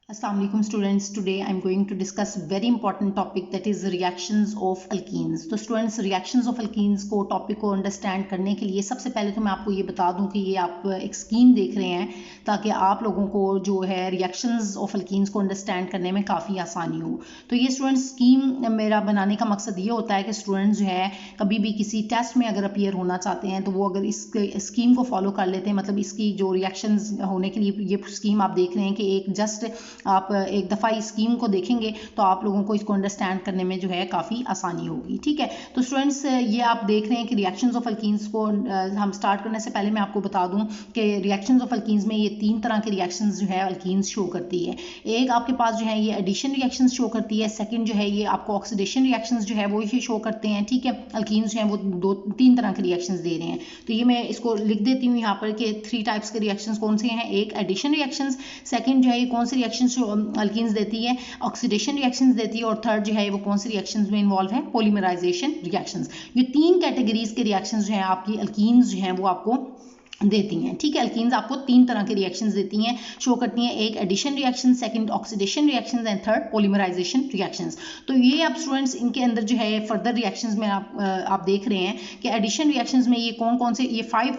Assalamu alaikum students. Today I'm going to discuss very important topic that is reactions of alkenes. तो students reactions of alkenes को topic को understand करने के लिए सबसे पहले तो मैं आपको ये बता दूं कि ये आप एक scheme देख रहे हैं ताकि आप लोगों को जो है reactions of alkenes को understand करने में काफ़ी आसानी हो। तो ये students scheme मेरा बनाने का मकसद ये होता है कि students जो है कभी भी किसी टेस्ट में अगर अपीयर होना चाहते हैं तो वो अगर इस स्कीम को फॉलो कर लेते हैं, मतलब इसकी जो रिएक्शंस होने के लिए ये स्कीम आप देख रहे हैं कि एक जस्ट आप एक दफ़ा इस स्कीम को देखेंगे तो आप लोगों को इसको अंडरस्टैंड करने में जो है काफ़ी आसानी होगी। ठीक है, तो स्टूडेंट्स ये आप देख रहे हैं कि रिएक्शंस ऑफ अल्कीन्स को हम स्टार्ट करने से पहले मैं आपको बता दूं कि रिएक्शंस ऑफ अल्कीन्स में ये 3 तरह के रिएक्शंस जो है अल्कीन्स शो करती है। एक आपके पास जो है ये एडिशन रिएक्शंस शो करती है, सेकंड जो है ये आपको ऑक्सीडेशन रिएक्शंस जो है वो ही शो करते हैं। ठीक है, अल्कीन्स जो है वो 3 तरह के रिएक्शंस दे रहे हैं। तो ये मैं इसको लिख देती हूँ यहाँ पर कि 3 टाइप्स के रिएक्शंस कौन से हैं। एक एडिशन रिएक्शंस, सेकंड जो है ये कौन से रिएक्शंस अल्कीन्स देती है, ऑक्सीडेशन रिएक्शंस देती है, और थर्ड जो है वो कौन से रिएक्शंस में इन्वॉल्व है, पॉलीमराइजेशन रिएक्शंस। ये 3 कैटेगरीज के रिएक्शंस जो है आपकी अल्कीन्स जो है वो आपको देती हैं। ठीक है, अल्कीन्स आपको 3 तरह के रिएक्शंस देती हैं, शो करती हैं। एक addition reaction, second oxidation reactions and third polymerisation reactions. तो ये आप स्टूडेंट्स इनके अंदर जो है फर्दर रिएक्शंस में आप देख रहे हैं कि एडिशन रिएक्शंस में ये कौन कौन से, ये 5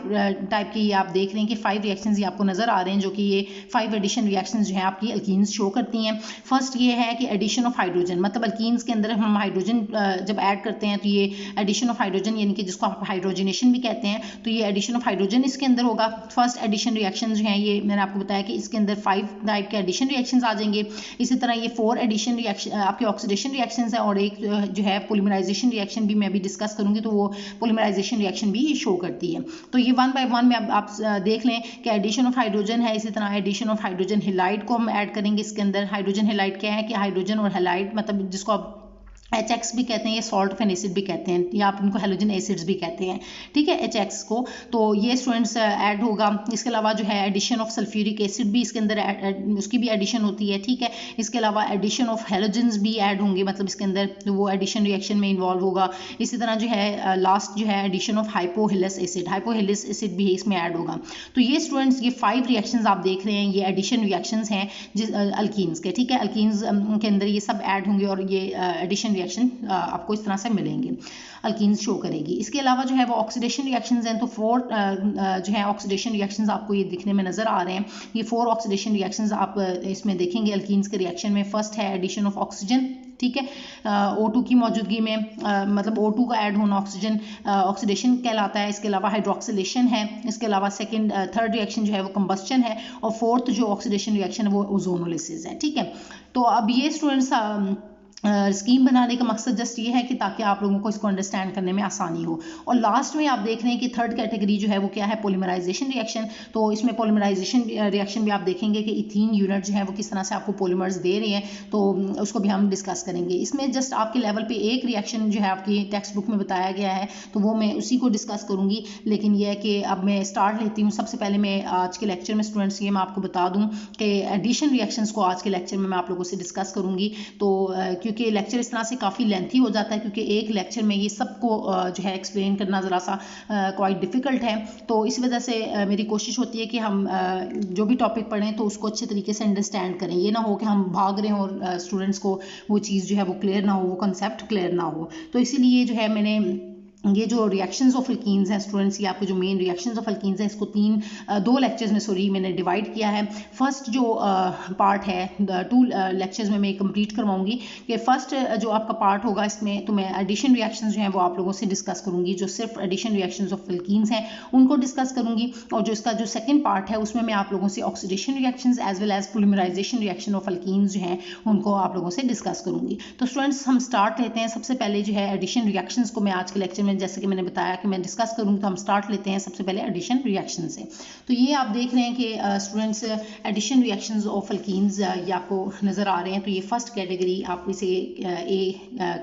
टाइप के ये आप देख रहे हैं कि 5 रिएक्शंस ये आपको नजर आ रहे हैं जो कि ये 5 एडिशन रिएक्शंस जो है आपकी अल्कीन्स शो करती हैं। फर्स्ट ये है कि एडिशन ऑफ हाइड्रोजन, मतलब अल्कीन्स के अंदर हम हाइड्रोजन जब ऐड करते हैं तो ये एडिशन ऑफ हाइड्रोजन यानी कि जिसको आप हाइड्रोजनेशन भी कहते हैं, तो ये एडिशन ऑफ हाइड्रोजन इसके अंदर होगा। फर्स्ट एडिशन रिएक्शन जो है ये मैंने आपको बताया कि इसके अंदर 5 टाइप के एडिशन रिएक्शंस आ जाएंगे। इसी तरह ये 4 एडिशन रिएक्शन आपके ऑक्सीडेशन रिएक्शंस है, और एक जो है पॉलीमराइजेशन रिएक्शन भी मैं भी डिस्कस करूंगी, तो वो पॉलीमराइजेशन रिएक्शन भी शो करती है। तो ये 1 बाय 1 में आप देख लें कि एडिशन ऑफ हाइड्रोजन है, इसी तरह एडिशन ऑफ हाइड्रोजन हेलाइड को हम ऐड करेंगे इसके अंदर। हाइड्रोजन हेलाइड क्या है कि हाइड्रोजन और हेलाइड मतलब जिसको आप HX भी कहते हैं, ये सॉल्ट ऑफ एन एसिड भी कहते हैं, या आप इनको हेलोजन एसिड्स भी कहते हैं। ठीक है, HX को, तो ये स्टूडेंट्स ऐड होगा। इसके अलावा जो है एडिशन ऑफ सल्फ्यूरिक एसिड भी इसके अंदर उसकी भी एडिशन होती है। ठीक है, इसके अलावा एडिशन ऑफ हेलोजन्स भी ऐड होंगे, मतलब इसके अंदर वो एडिशन रिएक्शन में इन्वॉल्व होगा। इसी तरह जो है लास्ट जो है एडिशन ऑफ हाइपोहिलस एसिड भी इसमें ऐड होगा। तो ये स्टूडेंट्स ये 5 रिएक्शंस आप देख रहे हैं, ये एडिशन रिएक्शंस हैं अल्कीन्स के। ठीक है, अल्कीन्स के अंदर ये सब ऐड होंगे और ये एडिशन आपको इस तरह से मिलेंगे, अल्कीन्स शो करेगी। इसके अलावा जो है वो ऑक्सीडेशन रिएक्शंस हैं, तो 4 जो है ऑक्सीडेशन रिएक्शंस आपको ये दिखने में नजर आ रहे हैं। ये 4 ऑक्सीडेशन रिएक्शंस आप इसमें देखेंगे अल्कीन्स के रिएक्शन में। फर्स्ट है एडिशन ऑफ ऑक्सीजन। ठीक है, O2 की मौजूदगी में मतलब O2 का ऐड होना ऑक्सीजन ऑक्सीडेशन कहलाता है। इसके अलावा हाइड्रोक्सिलेशन है। इसके अलावा थर्ड रिएक्शन जो है वो कंबस्टन है, और फोर्थ जो ऑक्सीडेशन रिएक्शन है वो ओजोनोलिसिस है। ठीक है, तो अब ये स्टूडेंट्स स्कीम बनाने का मकसद जस्ट ये है कि ताकि आप लोगों को इसको अंडरस्टैंड करने में आसानी हो। और लास्ट में आप देख रहे हैं कि थर्ड कैटेगरी जो है वो क्या है, पॉलीमराइजेशन रिएक्शन। तो इसमें पॉलीमराइजेशन रिएक्शन भी आप देखेंगे कि इथीन यूनिट जो है वो किस तरह से आपको पॉलीमर्स दे रहे हैं, तो उसको भी हम डिस्कस करेंगे। इसमें जस्ट आपके लेवल पे एक रिएक्शन जो है आपकी टेक्स्ट बुक में बताया गया है, तो वो मैं उसी को डिस्कस करूंगी। लेकिन यह है कि अब मैं स्टार्ट लेती हूँ। सबसे पहले मैं आज के लेक्चर में स्टूडेंट्स ये मैं आपको बता दूँ कि एडिशन रिएक्शंस को आज के लेक्चर में मैं आप लोगों से डिस्कस करूंगी। तो क्योंकि लेक्चर इस तरह से काफ़ी लेंथी हो जाता है, क्योंकि एक लेक्चर में ये सबको जो है एक्सप्लेन करना ज़रा सा क्वाइट डिफ़िकल्ट है। तो इस वजह से मेरी कोशिश होती है कि हम जो भी टॉपिक पढ़ें तो उसको अच्छे तरीके से अंडरस्टैंड करें। ये ना हो कि हम भाग रहे हों और स्टूडेंट्स को वो चीज़ जो है वो क्लियर ना हो, वो कंसेप्ट क्लियर ना हो। तो इसीलिए जो है मैंने ये जो रिएक्शंस ऑफ अल्कीन्स हैं स्टूडेंट्स, ये आपके जो मेन रिएक्शंस ऑफ अल्कीन्स हैं इसको 2 लेक्चर्स में मैंने डिवाइड किया है। फर्स्ट जो पार्ट है 2 लेक्चर्स में मैं कंप्लीट करवाऊंगी कि फर्स्ट जो आपका पार्ट होगा इसमें तो मैं एडिशन रिएक्शंस जो हैं वो आप लोगों से डिस्कस करूंगी, जो सिर्फ एडिशन रिएक्शंस ऑफ अल्कीन्स हैं उनको डिस्कस करूंगी। और जो इसका जो सेकेंड पार्ट है उसमें मैं आप लोगों से oxidation reactions as well as polymerisation reaction of alkenes जो हैं उनको आप लोगों से डिस्कस करूंगी। तो स्टूडेंट्स हम स्टार्ट लेते हैं। सबसे पहले जो है एडिशन रिएक्शंस को मैं आज के लेक्चर में जैसे कि मैंने बताया कि मैं डिस्कस करूंगी, तो हम स्टार्ट लेते हैं सबसे पहले एडिशन रिएक्शन से। तो ये आप देख रहे हैं कि students addition reactions of alkenes ये आपको नजर आ रहे हैं। तो ये फर्स्ट कैटेगरी आप इसे ए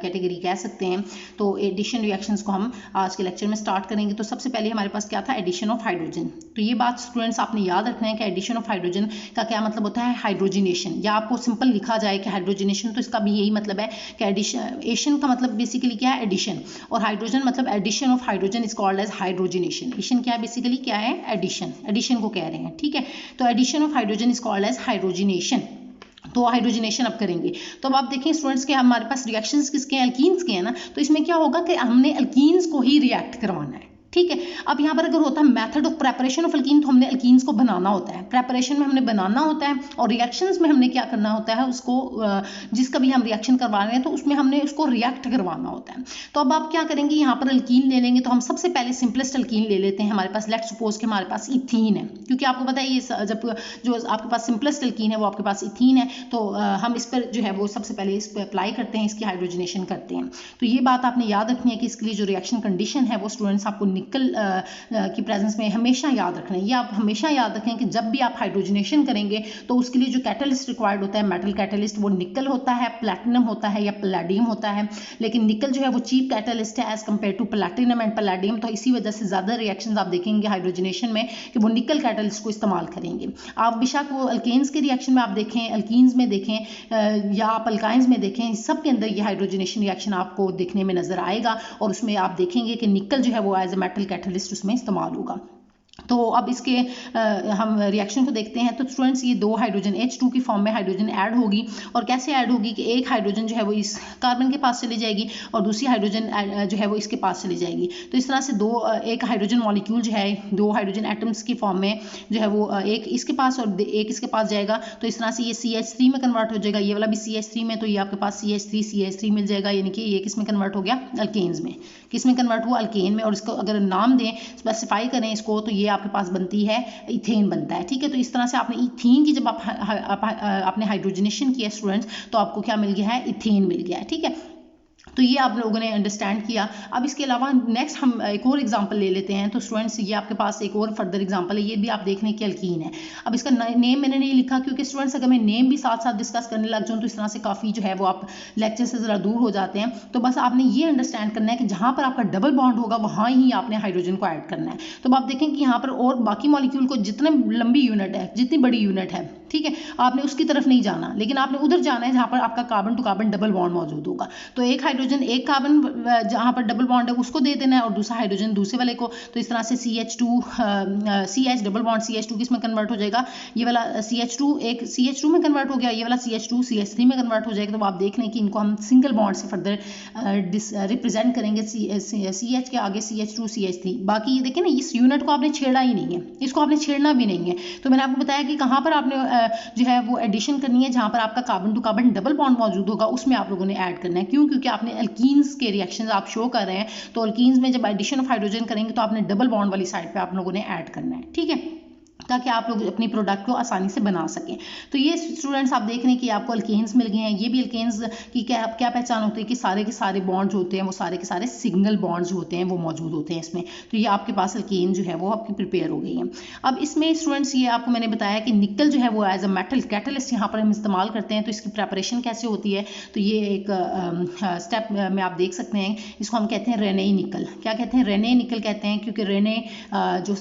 कैटेगरी कह सकते हैं। तो एडिशन रिएक्शंस को हम आज के लेक्चर में स्टार्ट करेंगे। तो सबसे पहले हमारे पास क्या था, एडिशन ऑफ हाइड्रोजन। तो ये बात स्टूडेंट्स आपने याद रखना है कि एडिशन ऑफ हाइड्रोजन का क्या मतलब होता है, हाइड्रोजिनेशन, या आपको सिंपल लिखा जाए कि हाइड्रोजिनेशन, तो इसका भी यही मतलब है कि एडिशन का मतलब बेसिकली क्या है, एडिशन, और हाइड्रोजन मतलब addition of hydrogen is called as hydrogenation. Addition क्या है, बेसिकली क्या है, एडिशन को कह रहे हैं। ठीक है, तो addition of hydrogen is called as hydrogenation. तो हाइड्रोजनेशन अब करेंगे। तो अब आप देखें स्टूडेंट्स के हमारे पास रिएक्शंस किसके हैं, अल्कीन्स के हैं ना, तो इसमें क्या होगा कि हमने अल्कीन्स को ही रिएक्ट करवाना है, ठीक है। अब यहाँ पर अगर होता है method of preparation of alkyne, तो हमने अल्कीन्स को बनाना होता है, प्रेपरेशन में हमने बनाना होता है, और रिएक्शंस में हमने क्या करना होता है, उसको जिसका भी हम रिएक्शन करवा रहे हैं तो उसमें हमने उसको रिएक्ट करवाना होता है। तो अब आप क्या करेंगे, यहाँ पर अल्कीन ले लेंगे, तो हम सबसे पहले सिंपलेस्ट अल्कीन ले लेते हैं। हमारे पास लेट्स सपोज कि हमारे पास इथीन है, क्योंकि आपको पता है ये जब जो आपके पास सिंपलेस्ट अल्कीन है वो आपके पास इथीन है, तो हम इस पर जो है वो सबसे पहले इस पर अप्लाई करते हैं, इसकी हाइड्रोजनेशन करते हैं। तो ये बात आपने याद रखनी है कि इसके लिए जो रिएक्शन कंडीशन है वो स्टूडेंट्स आपको निकल की प्रेजेंस में हमेशा याद रखना है। ये आप हमेशा याद रखें कि जब भी आप हाइड्रोजनेशन करेंगे तो उसके लिए जो कैटलिस्ट रिक्वायर्ड होता है, मेटल कैटलिस्ट, वो निकल होता है, प्लैटिनम होता है या पैलेडियम होता है। लेकिन निकल जो है वो चीप कैटलिस्ट है as compare to platinum and palladium, तो इसी वजह से ज़्यादा रिएक्शंस आप देखेंगे हाइड्रोजनेशन में कि वो निकल कैटलिस्ट को इस्तेमाल करेंगे। आप बेशक वो अल्केन्स के रिएक्शन में आप देखें, अल्कीन्स में देखें या आप अल्काइंस में देखें, सब के अंदर ये हाइड्रोजनेशन रिएक्शन आपको देखने में नजर आएगा, और उसमें आप देखेंगे कि निकल जो है वो एज ए मेटल कैटलिस्ट उसमें इस्तेमाल होगा। तो अब इसके हम रिएक्शन को देखते हैं। तो स्टूडेंट्स ये दो हाइड्रोजन H2 की फॉर्म में हाइड्रोजन ऐड होगी, और कैसे ऐड होगी कि एक हाइड्रोजन जो है वो इस कार्बन के पास चली जाएगी और दूसरी हाइड्रोजन जो है वो इसके पास चली जाएगी। तो इस तरह से एक हाइड्रोजन मॉलिक्यूल जो है दो हाइड्रोजन एटम्स की फॉर्म में जो है वो एक इसके पास और एक इसके पास जाएगा। तो इस तरह से ये CH3 में कन्वर्ट हो जाएगा, ये वाला भी CH3 में, तो ये आपके पास CH3 मिल जाएगा, यानी कि ये किस में कन्वर्ट हो गया, अल्केन्स में। किस में कन्वर्ट हुआ, अल्केन में। और इसको अगर नाम दें, स्पेसिफाई करें इसको, तो ये आपके पास बनती है इथेन बनता है, ठीक है। तो इस तरह से आपने इथीन की जब आपने हाइड्रोजनेशन किया स्टूडेंट्स, तो आपको क्या मिल गया है, इथेन मिल गया है, ठीक है। तो ये आप लोगों ने अंडरस्टैंड किया। अब इसके अलावा नेक्स्ट हम एक और एग्जांपल ले लेते हैं। तो स्टूडेंट्स ये आपके पास एक और फर्दर एग्जांपल है, ये भी आप देखने की अल्कीन है। अब इसका नेम मैंने नहीं लिखा, क्योंकि स्टूडेंट्स अगर मैं नेम भी साथ साथ डिस्कस करने लग जाऊँ तो इस तरह से काफ़ी जो है वो आप लेक्चर से ज़रा दूर हो जाते हैं। तो बस आपने ये अंडरस्टैंड करना है कि जहाँ पर आपका डबल बॉन्ड होगा वहाँ ही आपने हाइड्रोजन को ऐड करना है। तो आप देखें कि यहाँ पर और बाकी मॉलिक्यूल को जितने लंबी यूनिट है, जितनी बड़ी यूनिट है, ठीक है, आपने उसकी तरफ नहीं जाना, लेकिन आपने उधर जाना है जहाँ पर आपका carbon to carbon double bond मौजूद होगा। तो एक हाइड्रोजन एक कार्बन जहाँ पर डबल बॉन्ड है उसको दे देना है, और दूसरा हाइड्रोजन दूसरे वाले को। तो इस तरह से CH डबल बॉन्ड CH2 किस में कन्वर्ट हो जाएगा, ये वाला CH2 एक CH2 में कन्वर्ट हो गया, ये वाला CH2 CH3 में कन्वर्ट हो जाएगा। तो आप देख लें कि इनको हम सिंगल बॉन्ड से फर्दर रिप्रेजेंट करेंगे, CH के आगे CH2 CH3। बाकी ये देखें ना, इस यूनिट को आपने छेड़ा ही नहीं है, इसको आपने छेड़ना भी नहीं है। तो मैंने आपको बताया कि कहाँ पर आपने जो है वो एडिशन करनी है, जहाँ पर आपका carbon to carbon double bond मौजूद होगा उसमें आप लोगों ने ऐड करना है। क्यों? क्योंकि आपने अल्कीन्स के रिएक्शंस आप शो कर रहे हैं, तो अल्कीन्स में जब एडिशन ऑफ हाइड्रोजन करेंगे तो आपने डबल बॉन्ड वाली साइड पे आप लोगों ने ऐड करना है, ठीक है, ताकि आप लोग अपनी प्रोडक्ट को आसानी से बना सकें। तो ये स्टूडेंट्स आप देख रहे हैं कि आपको अल्केन्स मिल गए हैं। ये भी अल्केन्स की क्या पहचान होती है कि सारे के सारे बॉन्ड्स होते हैं वो सारे के सारे सिंगल बॉन्ड्स होते हैं, वो मौजूद होते हैं इसमें। तो ये आपके पास अल्केन जो है वो आपकी प्रिपेयर हो गई है। अब इसमें स्टूडेंट्स ये आपको मैंने बताया कि निकल जो है वो एज अ मेटल कैटलिस्ट यहाँ पर हम इस्तेमाल करते हैं। तो इसकी प्रेपरेशन कैसे होती है, तो ये एक स्टेप में आप देख सकते हैं, इसको हम कहते हैं रेने निकल। क्या कहते हैं, रेने निकल कहते हैं, क्योंकि रेने जो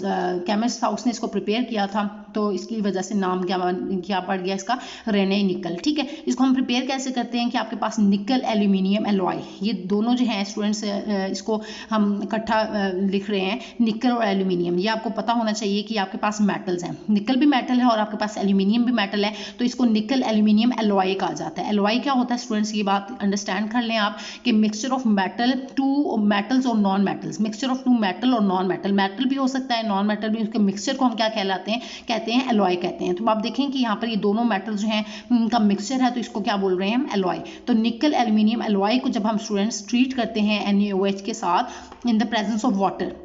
केमिस्ट था उसने इसको प्रिपेयर किया था, तो इसकी वजह से नाम क्या पड़ गया इसका, रेने निकल, ठीक है। इसको हम प्रिपेयर कैसे करते हैं कि आपके पास निकल एल्यूमिनियम एलॉय, ये दोनों जो हैं स्टूडेंट्स, इसको हम इकट्ठा लिख रहे हैं, निकल और एल्यूमिनियम। ये आपको पता होना चाहिए कि आपके पास मेटल्स हैं, निकल भी मेटल है और आपके पास एल्यूमिनियम भी मेटल है, तो इसको निकल एल्यूमिनियम एलॉय कहा जाता है। एलॉय क्या होता है स्टूडेंट्स, ये बात अंडरस्टैंड कर लें आप कि mixture of metal, two metals और non metals, mixture of two metal और नॉन मेटल, मेटल भी हो सकता है नॉन मेटल भी, उसके मिक्सचर को हम क्या कहलाते हैं, कहते हैं एलॉय कहते हैं। तो आप देखें कि यहाँ पर ये दोनों मेटल्स जो हैं उनका मिक्सचर है, तो इसको क्या बोल रहे हैं हम, एलॉय। तो निकल एल्यूमिनियम एलॉय को जब हम स्टूडेंट्स ट्रीट करते हैं NaOH के साथ in the presence of water,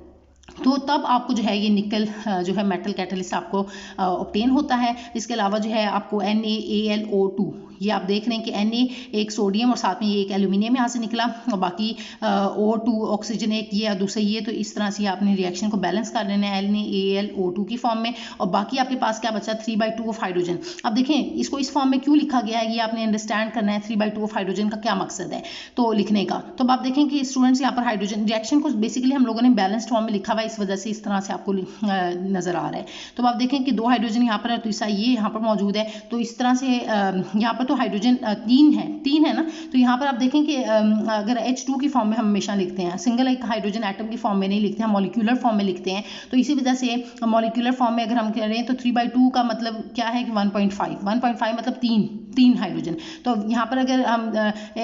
तो तब आपको जो है ये निकल जो है मेटल कैटलिस्ट आपको ऑब्टेन होता है। इसके अलावा जो है आपको NaAlO2, ये आप देख रहे हैं कि Na एक सोडियम और साथ में ये एक एल्यूमिनियम यहाँ से निकला, और बाकी O2 ऑक्सीजन एक ये और दूसरा ये। तो इस तरह से आपने रिएक्शन को बैलेंस कर लेना है NaAlO2 की फॉर्म में, और बाकी आपके पास क्या बचा, 3/2 ऑफ हाइड्रोजन। अब देखें इसको इस फॉर्म में क्यों लिखा गया है, ये आपने अंडरस्टैंड करना है 3/2 ऑफ हाइड्रोजन का क्या मकसद है तो लिखने का। तो अब आप देखें कि स्टूडेंट्स यहाँ पर हाइड्रोजन रिएक्शन को बेसिकली हम लोगों ने बैलेंस्ड फॉर्म में लिखा हुआ है, इस वजह से इस तरह से आपको नजर आ रहा है। तो आप देखें कि 2 हाइड्रोजन यहाँ पर है, तो तीसरा ये यहाँ पर मौजूद है। तो इस तरह से यहाँ पर तो हाइड्रोजन 3 है ना, तो यहाँ पर आप देखें कि अगर H2 की फॉर्म में हम हमेशा लिखते हैं, सिंगल एक हाइड्रोजन एटम की फॉर्म में नहीं लिखते हैं, मॉलिक्यूलर फॉर्म में लिखते हैं। तो इसी वजह से मॉलिक्यूलर फॉर्म में अगर हम कह रहे हैं तो 3/2 का मतलब क्या है कि 1.5 मतलब 3 हाइड्रोजन। तो यहाँ पर अगर हम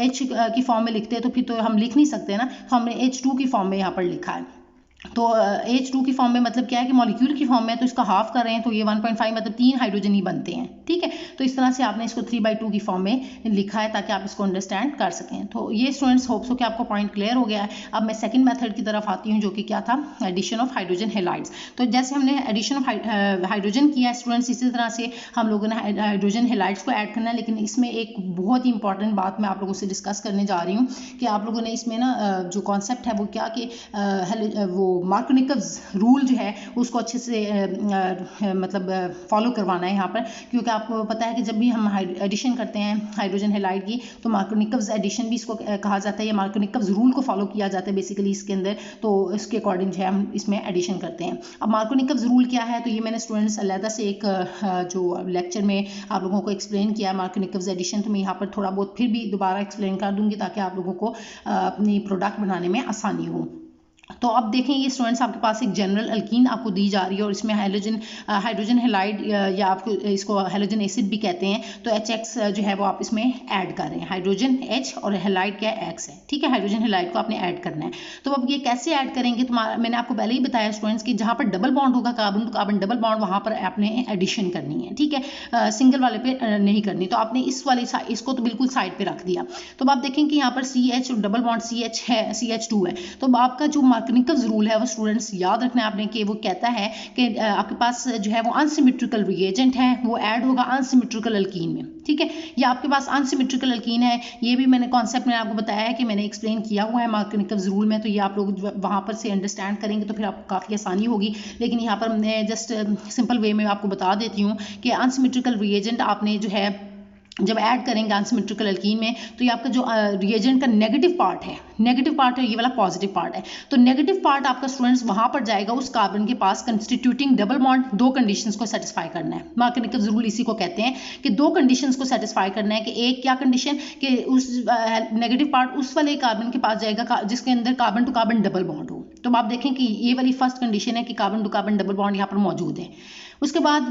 H की फॉर्म में लिखते हैं तो फिर तो हम लिख नहीं सकते ना, तो हमने H2 की फॉर्म में यहाँ पर लिखा है। तो H2 की फॉर्म में मतलब क्या है कि मॉलिक्यूल की फॉर्म में, तो इसका हाफ कर रहे हैं तो ये 1.5 मतलब 3 हाइड्रोजन ही बनते हैं, ठीक है। तो इस तरह से आपने इसको 3/2 की फॉर्म में लिखा है ताकि आप इसको अंडरस्टैंड कर सकें। तो ये स्टूडेंट्स होप सो कि आपको पॉइंट क्लियर हो गया है। अब मैं सेकंड मेथड की तरफ आती हूँ जो कि क्या था, एडिशन ऑफ हाइड्रोजन हेलाइड्स। तो जैसे हमने एडिशन ऑफ हाइड्रोजन किया स्टूडेंट्स, इसी तरह से हम लोगों ने हाइड्रोजन हेलाइड्स को ऐड करना है। लेकिन इसमें एक बहुत ही इंपॉर्टेंट बात मैं आप लोगों से डिस्कस करने जा रही हूँ कि आप लोगों ने इसमें ना जो कॉन्सेप्ट है वो क्या कि वो मार्कोनिकव्स रूल जो है उसको अच्छे से मतलब फॉलो करवाना है यहाँ पर, क्योंकि आपको पता है कि जब भी हम एडिशन करते हैं हाइड्रोजन हेलाइड की तो मार्कोनिकव्स एडिशन भी इसको कहा जाता है, या मार्कोनिकव्स रूल को फॉलो किया जाता है बेसिकली इसके अंदर। तो इसके अकॉर्डिंग जो है हम इसमें एडिशन करते हैं। अब मार्कोनिकव्स रूल क्या है, तो ये मैंने स्टूडेंट्स अलहदा से एक जो लेक्चर में आप लोगों को एक्सप्लेन किया मार्कोनिकव्स एडिशन, तो मैं यहाँ पर थोड़ा बहुत फिर भी दोबारा एक्सप्लेन कर दूंगी ताकि आप लोगों को अपनी प्रोडक्ट बनाने में आसानी हो। तो अब देखें ये स्टूडेंट्स आपके पास एक जनरल अल्कीन आपको दी जा रही है और इसमें हाइड्रोजन हेलाइड या आपको इसको हाइड्रोजन एसिड भी कहते हैं, तो HX जो है वो आप इसमें ऐड कर रहे हैं। हाइड्रोजन H और हेलाइड क्या है, X है, ठीक है। हाइड्रोजन हेलाइड को आपने ऐड करना है। तो अब ये कैसे ऐड करेंगे, तो मैंने आपको पहले ही बताया स्टूडेंट्स कि जहाँ पर डबल बॉन्ड होगा carbon to carbon double bond, वहाँ पर आपने एडिशन करनी है, ठीक है, सिंगल वाले पे नहीं करनी। तो आपने इस वाले इसको तो बिल्कुल साइड पे रख दिया। तो आप देखें कि यहाँ पर CH और डबल बॉन्ड CH है, CH2 है। तो आपका जो मार्कोनिकव्स रूल है वो स्टूडेंट्स याद रखना है आपने कि वो कहता है कि आपके पास जो है वो अनसिमेट्रिकल रिएजेंट है वो ऐड होगा अनसिमेट्रिकल अल्कीन में, ठीक है। या आपके पास अनसिमेट्रिकल अल्कीन है, ये भी मैंने कॉन्सेप्ट में आपको बताया है कि मैंने एक्सप्लेन किया हुआ है मार्कोनिकव्स रूल में, तो ये आप लोग वहां पर से अंडरस्टैंड करेंगे तो फिर आपको काफ़ी आसानी होगी। लेकिन यहाँ पर मैं जस्ट सिंपल वे में आपको बता देती हूँ कि अनसिमेट्रिकल रिएजेंट आपने जो है जब ऐड करेंगे अनसिमेट्रिकल अल्कीन में, तो ये आपका जो रिएजेंट का नेगेटिव पार्ट है, ये वाला पॉजिटिव पार्ट है। तो नेगेटिव पार्ट आपका स्टूडेंट्स वहां पर जाएगा उस कार्बन के पास कंस्टिट्यूटिंग डबल बॉन्ड। 2 कंडीशंस को सेटिस्फाई करना है। मार्कोनिकव्स रूल इसी को कहते हैं कि 2 कंडीशंस को सेटिस्फाई करना है कि एक क्या कंडीशन कि उस नेगेटिव पार्ट उस वाले कार्बन के पास जाएगा जिसके अंदर carbon to carbon double bond हो। तो आप देखें कि ये वाली फर्स्ट कंडीशन है कि carbon to carbon double bond यहाँ पर मौजूद है। उसके बाद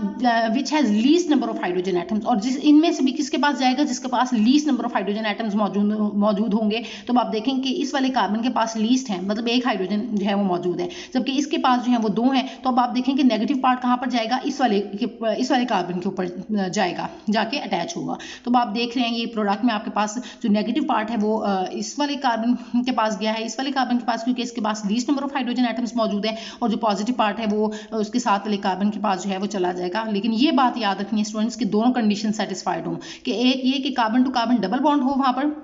which has least number of hydrogen atoms, और जिस इनमें से भी किसके पास जाएगा जिसके पास least number of hydrogen atoms मौजूद होंगे। तो आप देखें कि इस वाले कार्बन के पास लीस्ट है, मतलब 1 हाइड्रोजन जो है वो मौजूद है, जबकि इसके पास जो है वो 2 है। तो अब आप देखें कि नेगेटिव पार्ट कहाँ पर जाएगा, इस वाले कार्बन के ऊपर जाएगा, जाके अटैच होगा। तो आप देख रहे हैं ये प्रोडक्ट में आपके पास जो नेगेटिव पार्ट है वो इस वाले कार्बन के पास गया है, इस वाले कार्बन के पास, क्योंकि इसके पास least number of hydrogen atoms मौजूद है, और जो पॉजिटिव पार्ट है वो उसके साथ वाले कार्बन के पास जो है वो चला जाएगा। लेकिन ये बात याद रखनी है स्टूडेंट्स कि दोनों कंडीशन सेटिस्फाइड हो, कि एक ये कि carbon to carbon double bond हो वहां पर,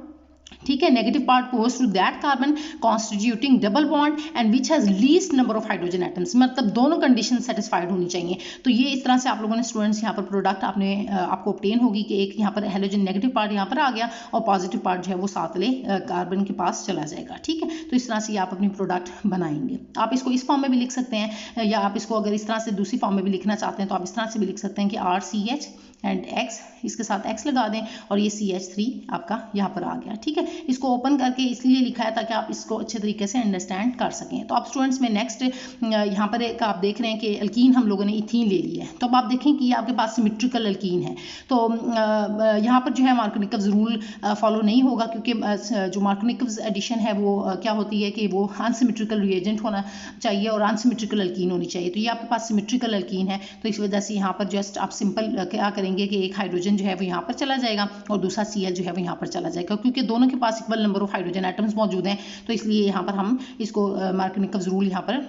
ठीक है, negative part goes to that carbon constituting double bond and which has least number of hydrogen atoms, मतलब दोनों कंडीशन सेटिस्फाइड होनी चाहिए। तो ये इस तरह से आप लोगों ने स्टूडेंट्स यहाँ पर प्रोडक्ट आपको ऑब्टेन होगी कि एक यहाँ पर हाइड्रोजन नेगेटिव पार्ट यहाँ पर आ गया और पॉजिटिव पार्ट जो है वो साथ वाले कार्बन के पास चला जाएगा, ठीक है। तो इस तरह से आप अपनी प्रोडक्ट बनाएंगे। आप इसको इस फॉर्म में भी लिख सकते हैं, या आप इसको अगर इस तरह से दूसरी फॉर्म में भी लिखना चाहते हैं तो आप इस तरह से भी लिख सकते हैं कि RCH एंड X, इसके साथ X लगा दें और ये CH3 आपका यहाँ पर आ गया, ठीक है। इसको ओपन करके इसलिए लिखा है ताकि आप इसको अच्छे तरीके से अंडरस्टैंड कर सकें। तो आप स्टूडेंट्स में नेक्स्ट यहाँ पर एक आप देख रहे हैं कि अल्कीन हम लोगों ने इथीन ले लिया है। तो अब आप देखें कि ये आपके पास सिमेट्रिकल अल्कीन है। तो यहाँ पर जो है मार्कोनिकव्स रूल फॉलो नहीं होगा, क्योंकि जो मार्कोनिकव्स एडिशन है वो क्या होती है कि वो अनसिमेट्रिकल रिएजेंट होना चाहिए और अनसिमेट्रिकल अल्कीन होनी चाहिए। तो ये आपके पास सिमेट्रिकल अल्कीन है, तो इस वजह से यहाँ पर जस्ट आप सिंपल क्या करेंगे कि एक हाइड्रोजन जो है वो यहाँ पर चला जाएगा और दूसरा Cl जो है वो यहाँ पर चला जाएगा, क्योंकि दोनों के पास equal number of hydrogen atoms मौजूद हैं। तो इसलिए यहाँ पर हम इसको मार्कोनिकव्स रूल यहाँ पर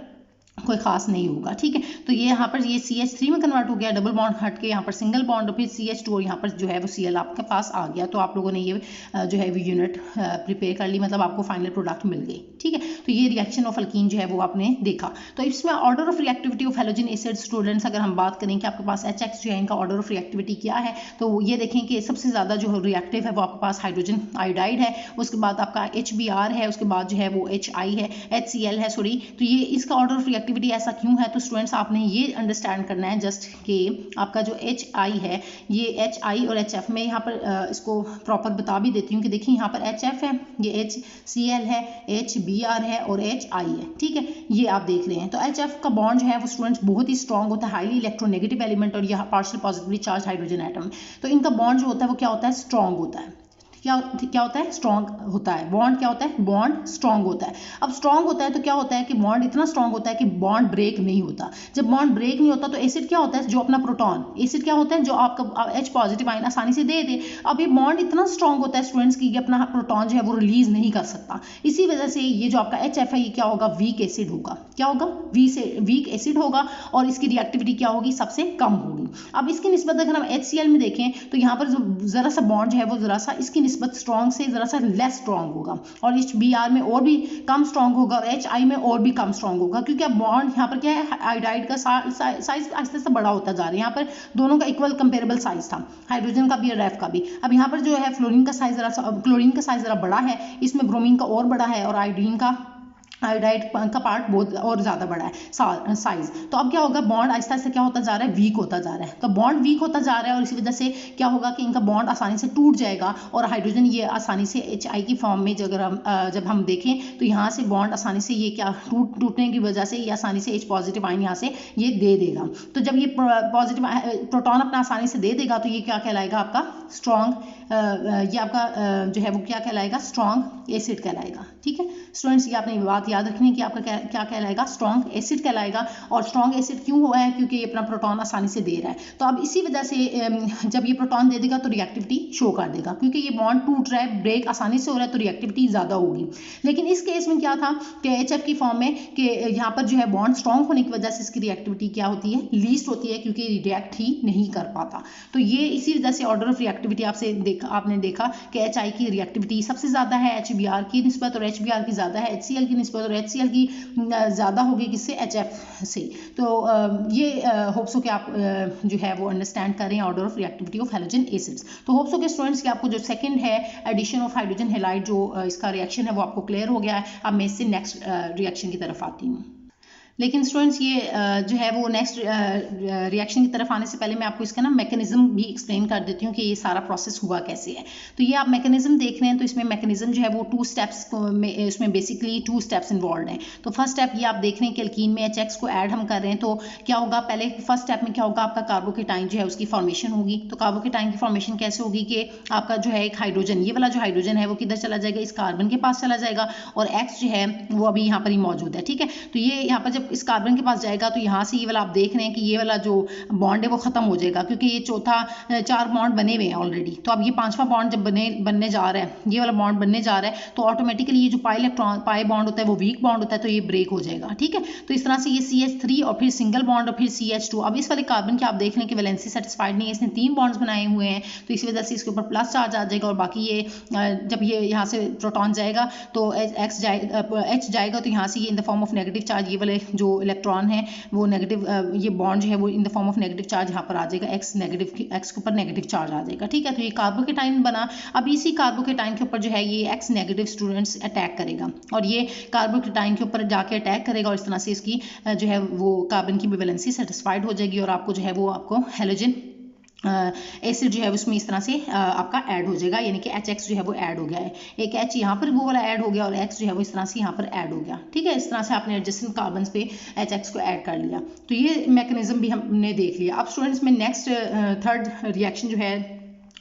कोई खास नहीं होगा, ठीक है। तो ये यहाँ पर ये CH3 में कन्वर्ट हो गया, डबल बॉन्ड हट के यहाँ पर सिंगल बॉन्ड, और फिर CH2 और यहाँ पर जो है वो Cl आपके पास आ गया। तो आप लोगों ने ये जो है वो यूनिट प्रिपेयर कर ली, मतलब आपको फाइनल प्रोडक्ट मिल गई, ठीक है। तो ये रिएक्शन ऑफ अल्कीन जो है वो आपने देखा। तो इसमें order of reactivity of halogen acid students अगर हम बात करें कि आपके पास HX जो है इनका ऑर्डर ऑफ रिएक्टिविटी क्या है, तो ये देखें कि सबसे ज़्यादा जो रिएक्टिव है वो आपके पास हाइड्रोजन आयोडाइड है, उसके बाद आपका HBr है, उसके बाद जो है वो HI है, HCl है, सॉरी। तो ये इसका ऑर्डर ऑफ रिएक्टिविटी ऐसा क्यों है, तो स्टूडेंट्स आपने ये अंडरस्टैंड करना है जस्ट कि आपका जो HI है, ये HI और HF में यहाँ पर इसको प्रॉपर बता भी देती हूँ कि देखिए यहाँ पर HF है, ये HCl है, HBr है और HI है, ठीक है, ये आप देख रहे हैं। तो HF का बॉन्ड जो है वो स्टूडेंट्स बहुत ही स्ट्रॉन्ग होता है, हाईली इलेक्ट्रोनेगेटिव एलिमेंट और यह partial positively charge hydrogen atom, तो इनका बॉन्ड जो होता है वो क्या होता है, स्ट्रॉन्ग होता है। क्या होता है, स्ट्रॉन्ग होता है। बॉन्ड क्या होता है, बॉन्ड स्ट्रॉन्ग होता है। अब स्ट्रॉन्ग होता है तो क्या होता है कि बॉन्ड इतना स्ट्रॉन्ग होता है कि बॉन्ड ब्रेक नहीं होता। जब बॉन्ड ब्रेक नहीं होता तो एसिड क्या होता है, जो अपना प्रोटॉन, एसिड क्या होता है जो आपका H पॉजिटिव आयन आसानी से दे दे। अब ये बॉन्ड इतना स्ट्रॉन्ग होता है स्टूडेंट्स की अपना प्रोटॉन जो है वो रिलीज नहीं कर सकता। इसी वजह से ये जो आपका HF है ये क्या होगा, वीक एसिड होगा। क्या होगा, वीक एसिड होगा और इसकी रिएक्टिविटी क्या होगी, सबसे कम होगी। अब इसकी निस्बत अगर हम HCl में देखें तो यहाँ पर जो जरा सा बॉन्ड जो है वो जरा सा इसकी निस्बत स्ट्रॉन्ग से जरा सा लेस स्ट्रॉन्ग होगा और HBr में और भी कम स्ट्रॉन्ग होगा और HI में और भी कम स्ट्रॉन्ग होगा, क्योंकि अब बॉन्ड यहाँ पर क्या है, आयोडाइड का साइज आहिस्ते आहिस्ते बड़ा होता जा रहा है। यहाँ पर दोनों का इक्वल कंपेरेबल साइज था, हाइड्रोजन का भी और रेफ का भी। अब यहाँ पर जो है फ्लोरीन का साइज क्लोरीन का साइज जरा बड़ा है, इसमें ब्रोमीन का और बड़ा है और आयोडाइड का पार्ट बहुत और ज़्यादा बड़ा है साइज। तो अब क्या होगा, बॉन्ड आहिस्ता आहिस्ता क्या होता जा रहा है, वीक होता जा रहा है। तो बॉन्ड वीक होता जा रहा है और इसी वजह से क्या होगा कि इनका बॉन्ड आसानी से टूट जाएगा और हाइड्रोजन ये आसानी से HI की फॉर्म में जब हम देखें तो यहाँ से बॉन्ड आसानी से ये क्या टूटने की वजह से ये आसानी से H पॉजिटिव आयन यहाँ से ये दे देगा। तो जब ये पॉजिटिव प्रोटॉन अपना आसानी से दे देगा तो ये क्या कहलाएगा, आपका स्ट्रॉन्ग, ये आपका जो है वो क्या कहलाएगा, स्ट्रॉन्ग एसिड कहलाएगा। ठीक है स्टूडेंट्स, ये आपने बात याद रखनी है कि आपका क्या कहलाएगा, स्ट्रॉन्ग एसिड कहलाएगा। और स्ट्रॉन्ग एसिड क्यों हुआ है, क्योंकि ये अपना प्रोटॉन आसानी से दे रहा है। तो अब इसी वजह से जब ये प्रोटॉन दे देगा तो रिएक्टिविटी शो कर देगा, क्योंकि ये बॉन्ड टूट रहा है, ब्रेक आसानी से हो रहा है, तो रिएक्टिविटी ज़्यादा होगी। लेकिन इस केस में क्या था कि HF की फॉर्म में कि यहाँ पर जो है बॉन्ड स्ट्रॉन्ग होने की वजह से इसकी रिएक्टिविटी क्या होती है, लीस्ट होती है, क्योंकि रिएक्ट ही नहीं कर पाता। तो ये इसी वजह से ऑर्डर ऑफ रिएक्टिविटी आपने देखा कि HI की रिएक्टिविटी सबसे ज़्यादा है HBr की निस्बत और HBr की ज़्यादा है HCl की निस्बत और HCl की ज़्यादा होगी किससे, HF से। तो ये होप्स हो कि आप जो है वो अंडरस्टैंड करें order of reactivity of halogen acids. तो होप्स हो कि स्टूडेंट्स कि आपको जो सेकंड है एडिशन ऑफ हाइड्रोजन हैलाइड जो इसका रिएक्शन है वो आपको क्लियर हो गया है। अब मैं इससे नेक्स्ट रिएक्शन की तरफ आती हूँ। लेकिन स्टूडेंट्स ये जो है वो नेक्स्ट रिएक्शन की तरफ आने से पहले मैं आपको इसका ना मैकेनिज्म भी एक्सप्लेन कर देती हूँ कि ये सारा प्रोसेस हुआ कैसे है। तो ये आप मैकेनिज्म देख रहे हैं, तो इसमें मैकेनिज्म जो है वो 2 स्टेप्स इसमें बेसिकली 2 स्टेप्स इन्वॉल्व हैं। तो फर्स्ट स्टेप ये आप देख रहे हैं कि एल्कीन में HX को ऐड हम कर रहे हैं, तो क्या होगा, पहले फर्स्ट स्टेप में क्या होगा, आपका कार्बोकेटाइन जो है उसकी फॉर्मेशन होगी। तो कार्बोकेटाइन की फॉर्मेशन कैसे होगी कि आपका जो है एक हाइड्रोजन, ये वाला जो हाइड्रोजन है वो किधर चला जाएगा, इस कार्बन के पास चला जाएगा और X जो है वो अभी यहाँ पर ही मौजूद है। ठीक है, तो ये यहाँ पर जब इस कार्बन के पास जाएगा तो यहाँ से ये वाला आप देख रहे हैं कि ये वाला जो बॉन्ड है वो खत्म हो जाएगा, क्योंकि ये चौथा 4 बॉन्ड बने हुए हैं ऑलरेडी। तो अब ये 5वां बॉन्ड जब बनने जा रहा है, ये वाला बॉन्ड बनने जा रहा है, तो ऑटोमेटिकली ये जो पाई बॉन्ड होता है वो वीक बॉन्ड होता है, तो ये ब्रेक हो जाएगा। ठीक है, तो इस तरह से ये CH3 और फिर सिंगल बॉन्ड और फिर CH2। अब इस वाले कार्बन के आप देख रहे हैं कि वैलेंसी सेटिस्फाइड नहीं है, इसने 3 बॉन्ड्स बनाए हुए हैं, तो इसी वजह से इसके ऊपर प्लस चार्ज आ जाएगा और बाकी ये जब ये यहाँ से प्रोटॉन जाएगा तो H जाएगा, तो यहाँ से ये in the form of negative charge, ये वाले जो इलेक्ट्रॉन है वो नेगेटिव, ये बॉन्ड जो है वो in the form of negative charge यहाँ पर आ जाएगा, X के ऊपर नेगेटिव चार्ज आ जाएगा। ठीक है, तो ये कार्बोकेटाइन बना। अब इसी कार्बोकेटाइन के ऊपर जो है ये X नेगेटिव स्टूडेंट्स अटैक करेगा और ये कार्बोकेटाइन के ऊपर जाके अटैक करेगा और इस तरह से इसकी जो है वो कार्बन की वैलेंसी सेटिस्फाइड हो जाएगी और आपको जो है वो आपको हैलोजन एसिड जो है उसमें इस तरह से आपका ऐड हो जाएगा, यानी कि HX जो है वो ऐड हो गया है। एक H यहाँ पर वो वाला ऐड हो गया और X जो है वो इस तरह से यहाँ पर ऐड हो गया। ठीक है, इस तरह से आपने एडजेसेंट कार्बन्स पे HX को ऐड कर लिया। तो ये मैकेनिज्म भी हमने देख लिया। अब स्टूडेंट्स में नेक्स्ट थर्ड रिएक्शन जो है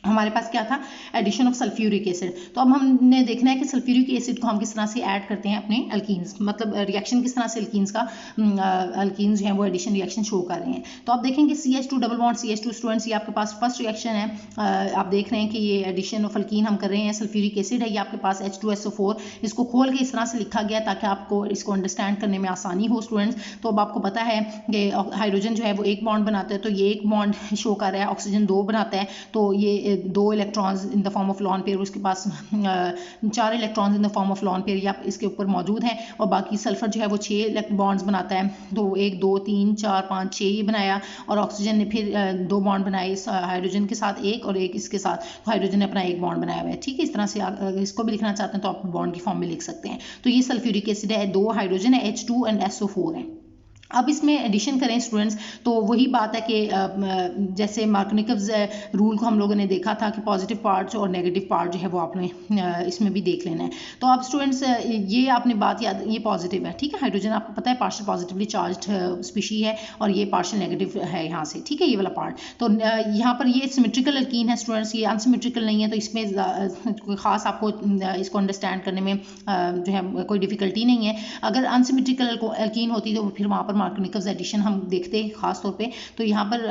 हमारे पास क्या था, एडिशन ऑफ सल्फ्यूरिक एसिड। तो अब हमने देखना है कि सल्फ्यूरिक एसिड को हम किस तरह से ऐड करते हैं अपने अल्कीन्स, मतलब रिएक्शन किस तरह से अल्कीन्स जो है वो एडिशन रिएक्शन शो कर रहे हैं। तो आप देखेंगे CH2 double bond CH2 students, ये आपके पास फर्स्ट रिएक्शन है। आप देख रहे हैं कि ये एडिशन ऑफ अल्कीन हम कर रहे हैं, सल्फ्यूरिक एसिड है, ये आपके पास H2SO4। इसको खोल के इस तरह से लिखा गया ताकि आपको इसको अंडरस्टैंड करने में आसानी हो स्टूडेंट्स। तो अब आपको पता है कि हाइड्रोजन जो है वो 1 बॉन्ड बनाता है, तो ये 1 बॉन्ड शो कर रहा है, ऑक्सीजन 2 बनाता है, तो ये 2 electrons in the form of lone pair, उसके पास 4 electrons in the form of lone pair या इसके ऊपर मौजूद हैं और बाकी सल्फर जो है वो 6 बॉन्ड्स बनाता है। तो 1 2 3 4 5 6 ये बनाया और ऑक्सीजन ने फिर 2 बॉन्ड बनाए, इस हाइड्रोजन के साथ 1 और 1 इसके साथ, तो हाइड्रोजन ने अपना 1 बॉन्ड बनाया हुआ है। ठीक है, इस तरह से इसको भी लिखना चाहते हैं तो आप बॉन्ड की फॉर्म में लिख सकते हैं। तो ये सल्फ्यूरिक एसिड है, 2 हाइड्रोजन है, H2 एंड SO4 है। अब इसमें एडिशन करें स्टूडेंट्स तो वही बात है कि जैसे मार्कोनिकव्स रूल को हम लोगों ने देखा था कि पॉजिटिव पार्ट और नेगेटिव पार्ट जो है वो आपने इसमें भी देख लेना है। तो अब स्टूडेंट्स ये आपने बात याद, ये पॉजिटिव है, ठीक है, हाइड्रोजन आपको पता है पार्शियल पॉजिटिवली चार्ज्ड स्पीशी है और ये पार्शियल नेगेटिव है यहाँ से, ठीक है, ये वाला पार्ट। तो यहाँ पर ये सिमेट्रिकल अल्कीन है स्टूडेंट्स, ये अनसिमेट्रिकल नहीं है, तो इसमें कोई ख़ास आपको इसको अंडरस्टैंड करने में जो है कोई डिफिकल्टी नहीं है। अगर अनसिमेट्रिकल अल्कीन होती तो फिर वहाँ पर मार्कोनिकव्स एडिशन हम देखते हैं खास तौर पे। तो यहाँ पर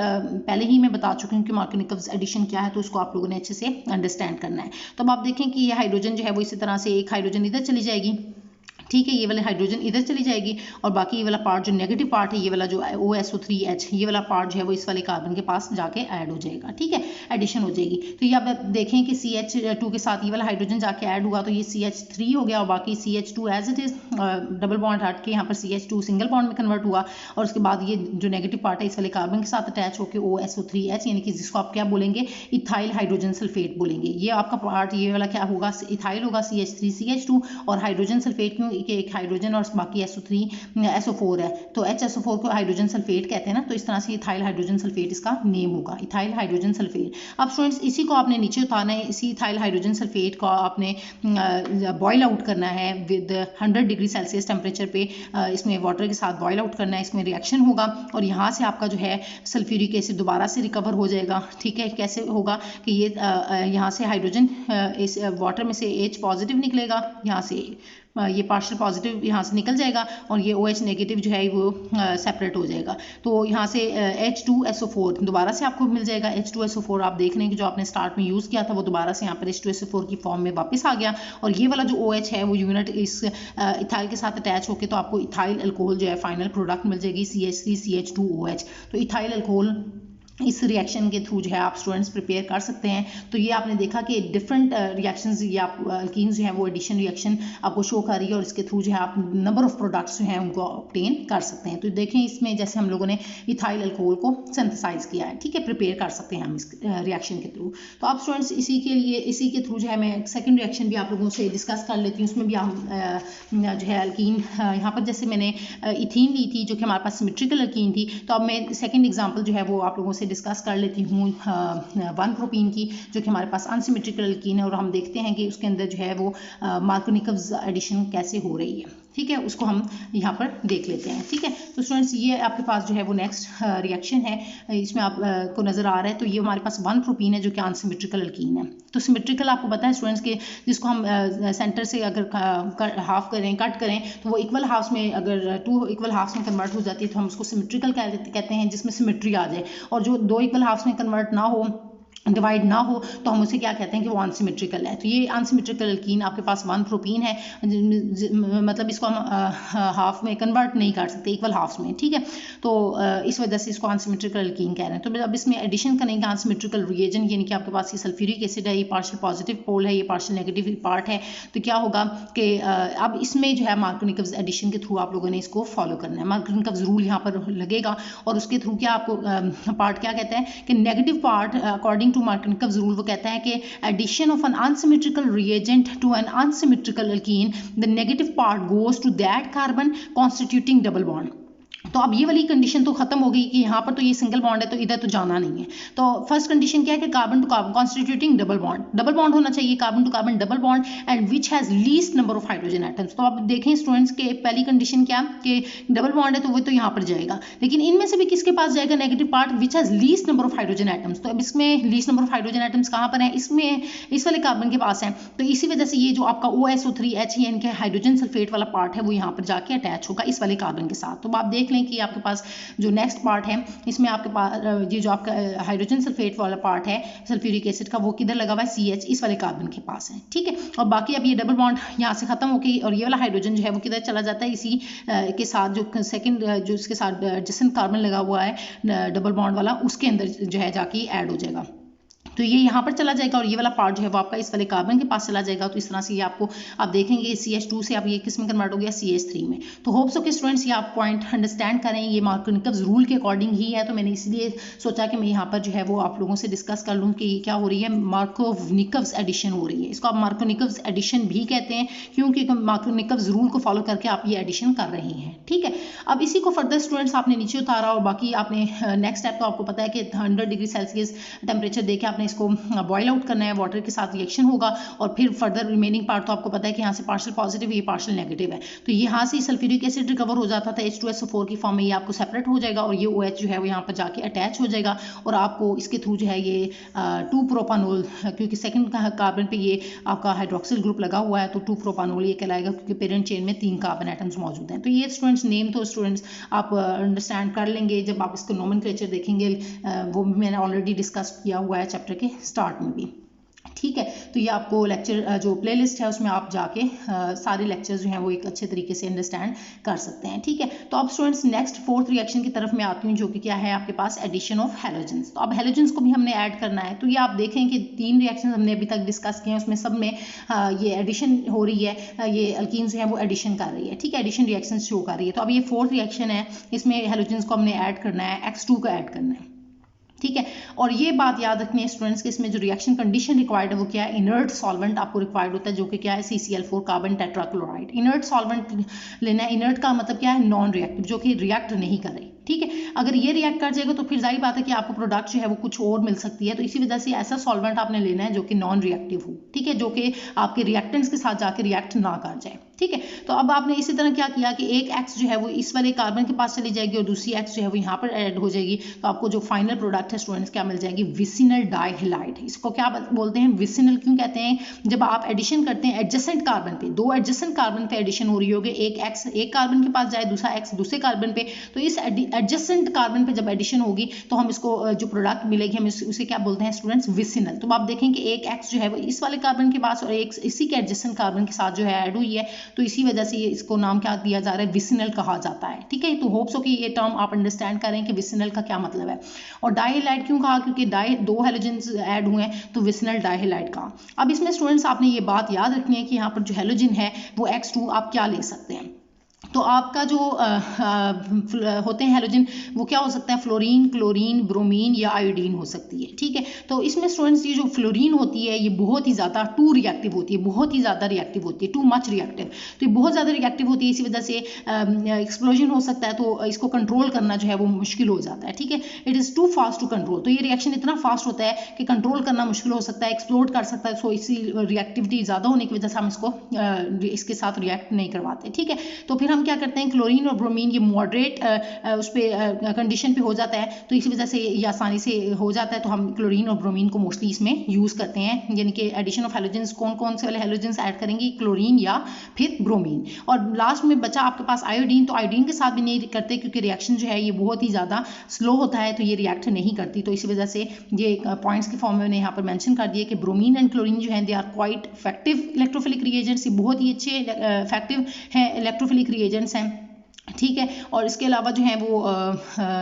पहले ही मैं बता चुकी हूँ कि मार्कोनिकव्स एडिशन क्या है, तो उसको आप लोगों ने अच्छे से अंडरस्टैंड करना है। तो अब आप देखें कि ये हाइड्रोजन जो है वो इसी तरह से एक हाइड्रोजन इधर चली जाएगी, ठीक है, ये वाले हाइड्रोजन इधर चली जाएगी और बाकी ये वाला पार्ट जो नेगेटिव पार्ट है, ये वाला जो OSO3H, ये वाला पार्ट जो है वो इस वाले कार्बन के पास जाके ऐड हो जाएगा, ठीक है, एडिशन हो जाएगी। तो ये आप देखें कि CH2 के साथ ये वाला हाइड्रोजन जाके ऐड हुआ तो ये CH3 हो गया और बाकी CH2 as it is double bond हट के यहाँ पर CH2 सिंगल बॉन्ड में कन्वर्ट हुआ और उसके बाद ये जो नेगेटिव पार्ट है इस वाले कार्बन के साथ अटैच होकर OSO3H, यानी कि जिसको आप क्या बोलेंगे, इथाइल हाइड्रोजन सल्फेट बोलेंगे। ये आपका पार्ट ये वाला क्या होगा, इथाइल होगा, CH3CH2 और हाइड्रोजन सल्फेट क्यों, एक हाइड्रोजन और बाकी SO4 है, तो HSO4 को हाइड्रोजन सल्फेट कहते हैं ना, तो इस तरह से इथाइल हाइड्रोजन सल्फेट इसका नेम होगा, इथाइल हाइड्रोजन सल्फेट। अब स्टूडेंट्स इसी को आपने नीचे उतारना है, इसी इथाइल हाइड्रोजन सल्फेट को आपने बॉयल आउट करना है विद 100 डिग्री सेल्सियस टेम्परेचर पे, इसमें वाटर के साथ बॉयल आउट करना है, इसमें रिएक्शन होगा और यहाँ से आपका जो है सल्फ्यूरिक एसिड दोबारा से रिकवर हो जाएगा, ठीक है। कैसे होगा कि ये यहाँ से हाइड्रोजन इस वाटर में से H पॉजिटिव निकलेगा, यहाँ से ये पार्शियल पॉजिटिव यहाँ से निकल जाएगा और ये OH नेगेटिव जो है वो सेपरेट हो जाएगा। तो यहाँ से H2SO4 दोबारा से आपको मिल जाएगा, H2SO4 आप देख रहे हैं कि जो आपने स्टार्ट में यूज़ किया था वो दोबारा से यहाँ पर H2SO4 की फॉर्म में वापस आ गया और ये वाला जो OH है वो यूनिट इस इथाइल के साथ अटैच होकर तो आपको इथाइल अल्कोहल जो है फाइनल प्रोडक्ट मिल जाएगी, CH3CH2OH। तो इथाइल अल्कोहल इस रिएक्शन के थ्रू जो है आप स्टूडेंट्स प्रिपेयर कर सकते हैं। तो ये आपने देखा कि डिफरेंट रिएक्शंस ये आप अल्कीन्स जो है वो एडिशन रिएक्शन आपको शो कर रही है और इसके थ्रू जो है आप नंबर ऑफ प्रोडक्ट्स जो हैं उनको ऑब्टेन कर सकते हैं। तो देखें इसमें जैसे हम लोगों ने इथाइल अल्कोहल को सिंथेसाइज किया है, ठीक है, प्रिपेयर कर सकते हैं हम इस रिएक्शन के थ्रू। तो आप स्टूडेंट्स इसी के थ्रू जो है मैं एक सेकेंड रिएक्शन भी आप लोगों से डिस्कस कर लेती हूँ, उसमें भी हम जो है अल्कीन यहाँ पर जैसे मैंने इथीन ली थी जो कि हमारे पास सिमेट्रिकल अल्कीन थी, तो अब मैं सेकेंड एग्जाम्पल जो है वो आप लोगों से डिस्कस कर लेती हूँ 1 प्रोपीन की जो कि हमारे पास अनसिमेट्रिकल अल्कीन है और हम देखते हैं कि उसके अंदर जो है वो मार्कोनिकव्स एडिशन कैसे हो रही है, ठीक है, उसको हम यहाँ पर देख लेते हैं, ठीक है। तो स्टूडेंट्स ये आपके पास जो है वो नेक्स्ट रिएक्शन है, इसमें आप को नज़र आ रहा है। तो ये हमारे पास 1 प्रोपीन है जो कि अनसिमेट्रिकल अल्कीन है। तो सिमेट्रिकल आपको पता है स्टूडेंट्स के जिसको हम सेंटर से अगर हाफ करें कट करें तो वो इक्वल हाफ्स में अगर 2 इक्वल हाफ्स में कन्वर्ट हो जाती है तो हम उसको सिमेट्रिकल कहते हैं, जिसमें सिमेट्री आ जाए, और जो 2 इक्वल हाफ्स में कन्वर्ट ना हो, डिवाइड ना हो, तो हम उसे क्या कहते हैं कि वो अनसिमेट्रिकल है। तो ये अनसिमेट्रिकल अल्कीन आपके पास 1 प्रोपीन है, मतलब इसको हम हाफ में कन्वर्ट नहीं कर सकते, इक्वल हाफ्स में, ठीक है। तो इस वजह से इसको अनसिमेट्रिकल अल्कीन कह रहे हैं। तो अब इसमें एडिशन करेंगे अनसिमेट्रिकल रिएजेंट, यानी कि आपके पास ये सल्फ्यूरिक एसिड है, ये पार्शियल पॉजिटिव पोल है, ये पार्शियल नेगेटिव पार्ट है। तो क्या होगा कि अब इसमें जो है मार्कोनिकव्स एडिशन के थ्रू आप लोगों ने इसको फॉलो करना है। मार्कोनिकव्स रूल यहाँ पर लगेगा और उसके थ्रू क्या आपको पार्ट क्या कहता है कि negative part according to Markovnikov's rule वो कहता है कि addition of an unsymmetrical reagent to an unsymmetrical alkene the negative part goes to that carbon constituting double bond. तो अब ये वाली कंडीशन तो खत्म हो गई कि यहाँ पर तो ये सिंगल बॉन्ड है तो इधर तो जाना नहीं है। तो फर्स्ट कंडीशन क्या है कि carbon to carbon constituting double bond होना चाहिए, carbon to carbon double bond and which has least number of hydrogen atoms. तो आप देखें स्टूडेंट्स के पहली कंडीशन क्या कि डबल बॉन्ड है तो वो तो यहाँ पर जाएगा, लेकिन इनमें से भी किसके पास जाएगा negative part, which has least number of hydrogen atoms. तो अब इसमें least number of hydrogen atoms कहाँ पर है, इसमें इस वाले कार्बन के पास है। तो इसी वजह से ये जो आपका OSO3H यानी कि हाइड्रोजन सल्फेट वाला पार्ट है वो यहाँ पर जाके अटैच होगा इस वाले कार्बन के साथ। तो आप देख लें कि आपके पास जो नेक्स्ट पार्ट है इसमें आपके पास ये जो आपका हाइड्रोजन सल्फेट वाला पार्ट है सल्फ्यूरिक एसिड का, वो किधर लगा हुआ है, CH इस वाले कार्बन के पास है, ठीक है। और बाकी अब ये डबल बॉन्ड यहाँ से खत्म होकर और ये वाला हाइड्रोजन जो है वो किधर चला जाता है, इसी के साथ जो सेकंड जो इसके साथ जिसमें कार्बन लगा हुआ है डबल बॉन्ड वाला, उसके अंदर जो है जाके ऐड हो जाएगा, तो ये यहाँ पर चला जाएगा और ये वाला पार्ट जो है वो आपका इस वाले कार्बन के पास चला जाएगा। तो इस तरह से ये आपको आप देखेंगे CH2 से आप ये किस में कन्वर्ट हो गया, CH3 में। तो होप सो कि स्टूडेंट्स ये आप पॉइंट अंडरस्टैंड करें, ये मार्कोनिकव्स रूल के अकॉर्डिंग ही है। तो मैंने इसलिए सोचा कि मैं यहाँ पर जो है वो आप लोगों से डिस्कस कर लूँ कि ये क्या हो रही है, मार्कोनिकव्स एडिशन हो रही है। इसको आप मार्कोनिकव्स एडिशन भी कहते हैं क्योंकि मार्कोनिकव्स रूल को फॉलो करके आप ये एडिशन कर रहे हैं, ठीक है। अब इसी को फर्दर स्टूडेंट्स आपने नीचे उतारा और बाकी आपने नेक्स्ट स्टेप तो आपको पता है कि 100 डिग्री सेल्सियस टेम्परेचर देके आपने इसको बॉयल आउट करना है, वाटर के साथ रिएक्शन होगा और फिर फर्दर रिमेनिंग पार्ट तो आपको पता है कि यहाँ से पार्शियल पॉजिटिव ये पार्शियल नेगेटिव है। तो यहाँ से सल्फ्यूरिक एसिड रिकवर हो जाता था H2SO4 की फॉर्म में, ये आपको सेपरेट हो जाएगा और ये OH जो है वो यहाँ पर जाके अटैच हो जाएगा और आपको इसके थ्रू जो है ये 2 प्रोपानोल, क्योंकि सेकंड कार्बन पे ये आपका हाइड्रोक्सिल ग्रुप लगा हुआ है तो 2 प्रोपानोल ये कहलाएगा क्योंकि पेरेंट चेन में 3 कार्बन एटम्स मौजूद हैं। तो ये स्टूडेंट्स नेम तो स्टूडेंट्स आप अंडरस्टैंड कर लेंगे जब आप इसको नोमेनक्लेचर देखेंगे, वो भी मैंने ऑलरेडी डिस्कस किया हुआ है चैप्टर के स्टार्ट में भी, ठीक है। तो ये आपको लेक्चर जो प्लेलिस्ट है उसमें आप जाके सारे लेक्चर्स जो हैं वो एक अच्छे तरीके से अंडरस्टैंड कर सकते हैं, ठीक है। तो अब स्टूडेंट्स नेक्स्ट 4th रिएक्शन की तरफ मैं आती हूँ जो कि क्या है आपके पास एडिशन ऑफ हैलोजेंस। तो अब हैलोजेंस को भी हमने ऐड करना है। तो ये आप देखें कि 3 रिएक्शन हमने अभी तक डिस्कस किए हैं, उसमें सब में ये एडिशन हो रही है, ये अल्कीन्स जो है वो एडिशन कर रही है, ठीक है, एडिशन रिएक्शन शो कर रही है। तो अब ये 4th रिएक्शन है, इसमें हैलोजेंस को हमने ऐड करना है, X2 को ऐड करना है, ठीक है। और ये बात याद रखनी है स्टूडेंट्स कि इसमें जो रिएक्शन कंडीशन रिक्वायर्ड है वो क्या है, इनर्ट सॉल्वेंट आपको रिक्वायर्ड होता है जो कि क्या है CCl4 carbon tetrachloride. Inert solvent लेना है। इनर्ट का मतलब क्या है, नॉन रिएक्टिव, जो कि रिएक्ट नहीं कर रही, ठीक है। अगर ये रिएक्ट कर जाएगा तो फिर जाहिर बात है कि आपको प्रोडक्ट जो है वो कुछ और मिल सकती है। तो इसी वजह से ऐसा सॉल्वेंट आपने लेना है जो कि नॉन रिएक्टिव हो, ठीक है, जो कि आपके रिएक्टेंट्स के साथ जाके रिएक्ट ना कर जाए, ठीक है। तो अब आपने इसी तरह क्या किया कि एक X जो है वो इस वाले कार्बन के पास चली जाएगी और दूसरी X जो है वो यहाँ पर ऐड हो जाएगी। तो आपको जो फाइनल प्रोडक्ट है स्टूडेंट्स क्या मिल जाएगी, विसिनल डाइहैलाइड। इसको क्या बोलते हैं, विसिनल क्यों कहते हैं, जब आप एडिशन करते हैं एडजेसेंट कार्बन पे, 2 एडजेसेंट कार्बन पे एडिशन हो रही होगी, एक X एक कार्बन के पास जाए, दूसरा X दूसरे कार्बन पे, तो इस एडजेसेंट कार्बन पे जब एडिशन होगी तो हम इसको जो प्रोडक्ट मिलेगी हम उसे क्या बोलते हैं स्टूडेंट्स, विसिनल। तो आप देखें कि एक X जो है वो इस वाले कार्बन के पास और एक इसी के एडजेसेंट कार्बन के साथ जो है ऐड हुई है, तो इसी वजह से इसको नाम क्या दिया जा रहा है, विसिनल कहा जाता है, ठीक है। तो होप्स हो कि ये टर्म आप अंडरस्टैंड करें कि विसिनल का क्या मतलब है। और डाइहैलाइड क्यों कहा, क्योंकि 2 हैलोजेंस ऐड हुए हैं तो विसिनल डाइहैलाइड कहा। अब इसमें स्टूडेंट्स आपने ये बात याद रखनी है कि यहाँ पर जो हैलोजन है वो X2 आप क्या ले सकते हैं। तो आपका जो होते हैं हैलोजन वो क्या हो सकता है, फ्लोरीन, क्लोरीन, ब्रोमीन या आयोडीन हो सकती है, ठीक है। तो इसमें स्टूडेंट्स ये जो फ्लोरीन होती है ये बहुत ही ज़्यादा टू रिएक्टिव होती है, बहुत ही ज़्यादा रिएक्टिव होती है, टू मच रिएक्टिव। तो ये बहुत ज़्यादा रिएक्टिव होती है, इसी वजह से एक्सप्लोजन हो सकता है, तो इसको कंट्रोल करना जो है वो मुश्किल हो जाता है, ठीक है। It is too fast to control. तो ये रिएक्शन इतना फास्ट होता है कि कंट्रोल करना मुश्किल हो सकता है, एक्सप्लोड कर सकता है। सो इसी रिएक्टिविटी ज़्यादा होने की वजह से हम इसको इसके साथ रिएक्ट नहीं करवाते, ठीक है। तो फिर हम क्या करते हैं, क्लोरीन और ब्रोमीन ये मॉडरेट उस पर कंडीशन पे हो जाता है, तो इसी वजह से ये आसानी से हो जाता है। तो हम क्लोरीन और ब्रोमीन को मोस्टली इसमें यूज़ करते हैं, यानी कि एडिशन ऑफ हैलोजेंस कौन कौन से वाले हैलोजेंस ऐड करेंगे, क्लोरीन या फिर ब्रोमीन। और लास्ट में बचा आपके पास आयोडीन। तो आयोडीन के साथ भी नहीं करते क्योंकि रिएक्शन जो है ये बहुत ही ज़्यादा स्लो होता है, तो ये रिएक्ट नहीं करती। तो इसी वजह से ये पॉइंट्स के फॉर्म में मैंने यहाँ पर मेंशन कर दिया कि ब्रोमीन एंड क्लोरीन जो है they are quite effective electrophilic reagents, बहुत ही अच्छे इफेक्टिव हैं इलेक्ट्रोफिलिक रिएजेंट्स हैं, ठीक है। और इसके अलावा जो है वो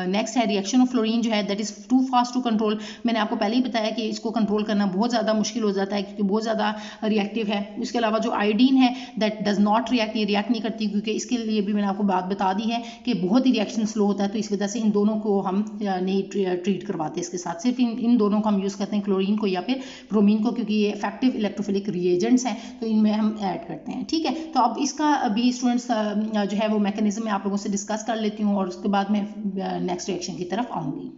नेक्स्ट है रिएक्शन ऑफ फ्लोरीन जो है that is too fast to control. मैंने आपको पहले ही बताया कि इसको कंट्रोल करना बहुत ज़्यादा मुश्किल हो जाता है क्योंकि बहुत ज़्यादा रिएक्टिव है। इसके अलावा जो आयोडीन है दैट डज नॉट रिएक्ट, ये रिएक्ट नहीं करती क्योंकि इसके लिए भी मैंने आपको बात बता दी है कि बहुत ही रिएक्शन स्लो होता है। तो इस वजह से इन दोनों को हम नहीं ट्रीट करवाते इसके साथ, सिर्फ इन दोनों को हम यूज़ करते हैं, क्लोरीन को या फिर ब्रोमीन को, क्योंकि ये इफेक्टिव इलेक्ट्रोफिलिक रिएजेंट्स हैं तो इनमें हम ऐड करते हैं, ठीक है। तो अब इसका भी स्टूडेंट्स जो है वो मैकेनिज्म मैं आप लोगों से डिस्कस कर लेती हूँ और उसके बाद मैं नेक्स्ट रिएक्शन की तरफ आऊँगी।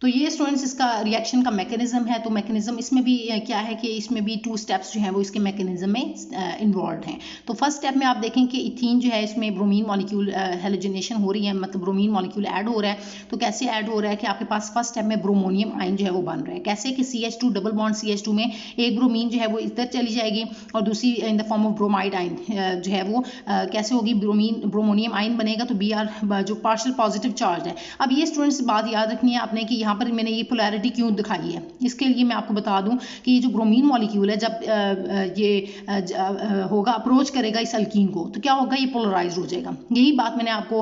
तो ये स्टूडेंट्स इसका रिएक्शन का मैकेनिज्म है। तो मैकेनिज्म इसमें भी क्या है कि इसमें भी 2 स्टेप्स जो हैं वो इसके मैकेनिज्म में इन्वॉल्व हैं। तो फर्स्ट स्टेप में आप देखें कि इथीन जो है इसमें ब्रोमीन मॉलिक्यूल हैलोजिनेशन हो रही है, मतलब ब्रोमीन मॉलिक्यूल ऐड हो रहा है। तो कैसे ऐड हो रहा है कि आपके पास फर्स्ट स्टेप में ब्रोमोनियम आयन जो है वो बन रहा है। कैसे कि CH2 डबल बॉन्ड CH2 में एक ब्रोमीन जो है वो इधर चली जाएगी और दूसरी in the form of bromide ion जो है वो कैसे होगी, ब्रोमोनियम आयन बनेगा। तो Br जो पार्शियल पॉजिटिव चार्ज है। अब ये स्टूडेंट्स बात याद रखनी है आपने कि यहाँ यहाँ पर मैंने ये पोलैरिटी क्यों दिखाई है, इसके लिए मैं आपको बता दूं कि ये जो ब्रोमीन मॉलिक्यूल है जब ये होगा अप्रोच करेगा इस अल्कीन को तो क्या होगा, ये पोलराइज्ड हो जाएगा। यही बात मैंने आपको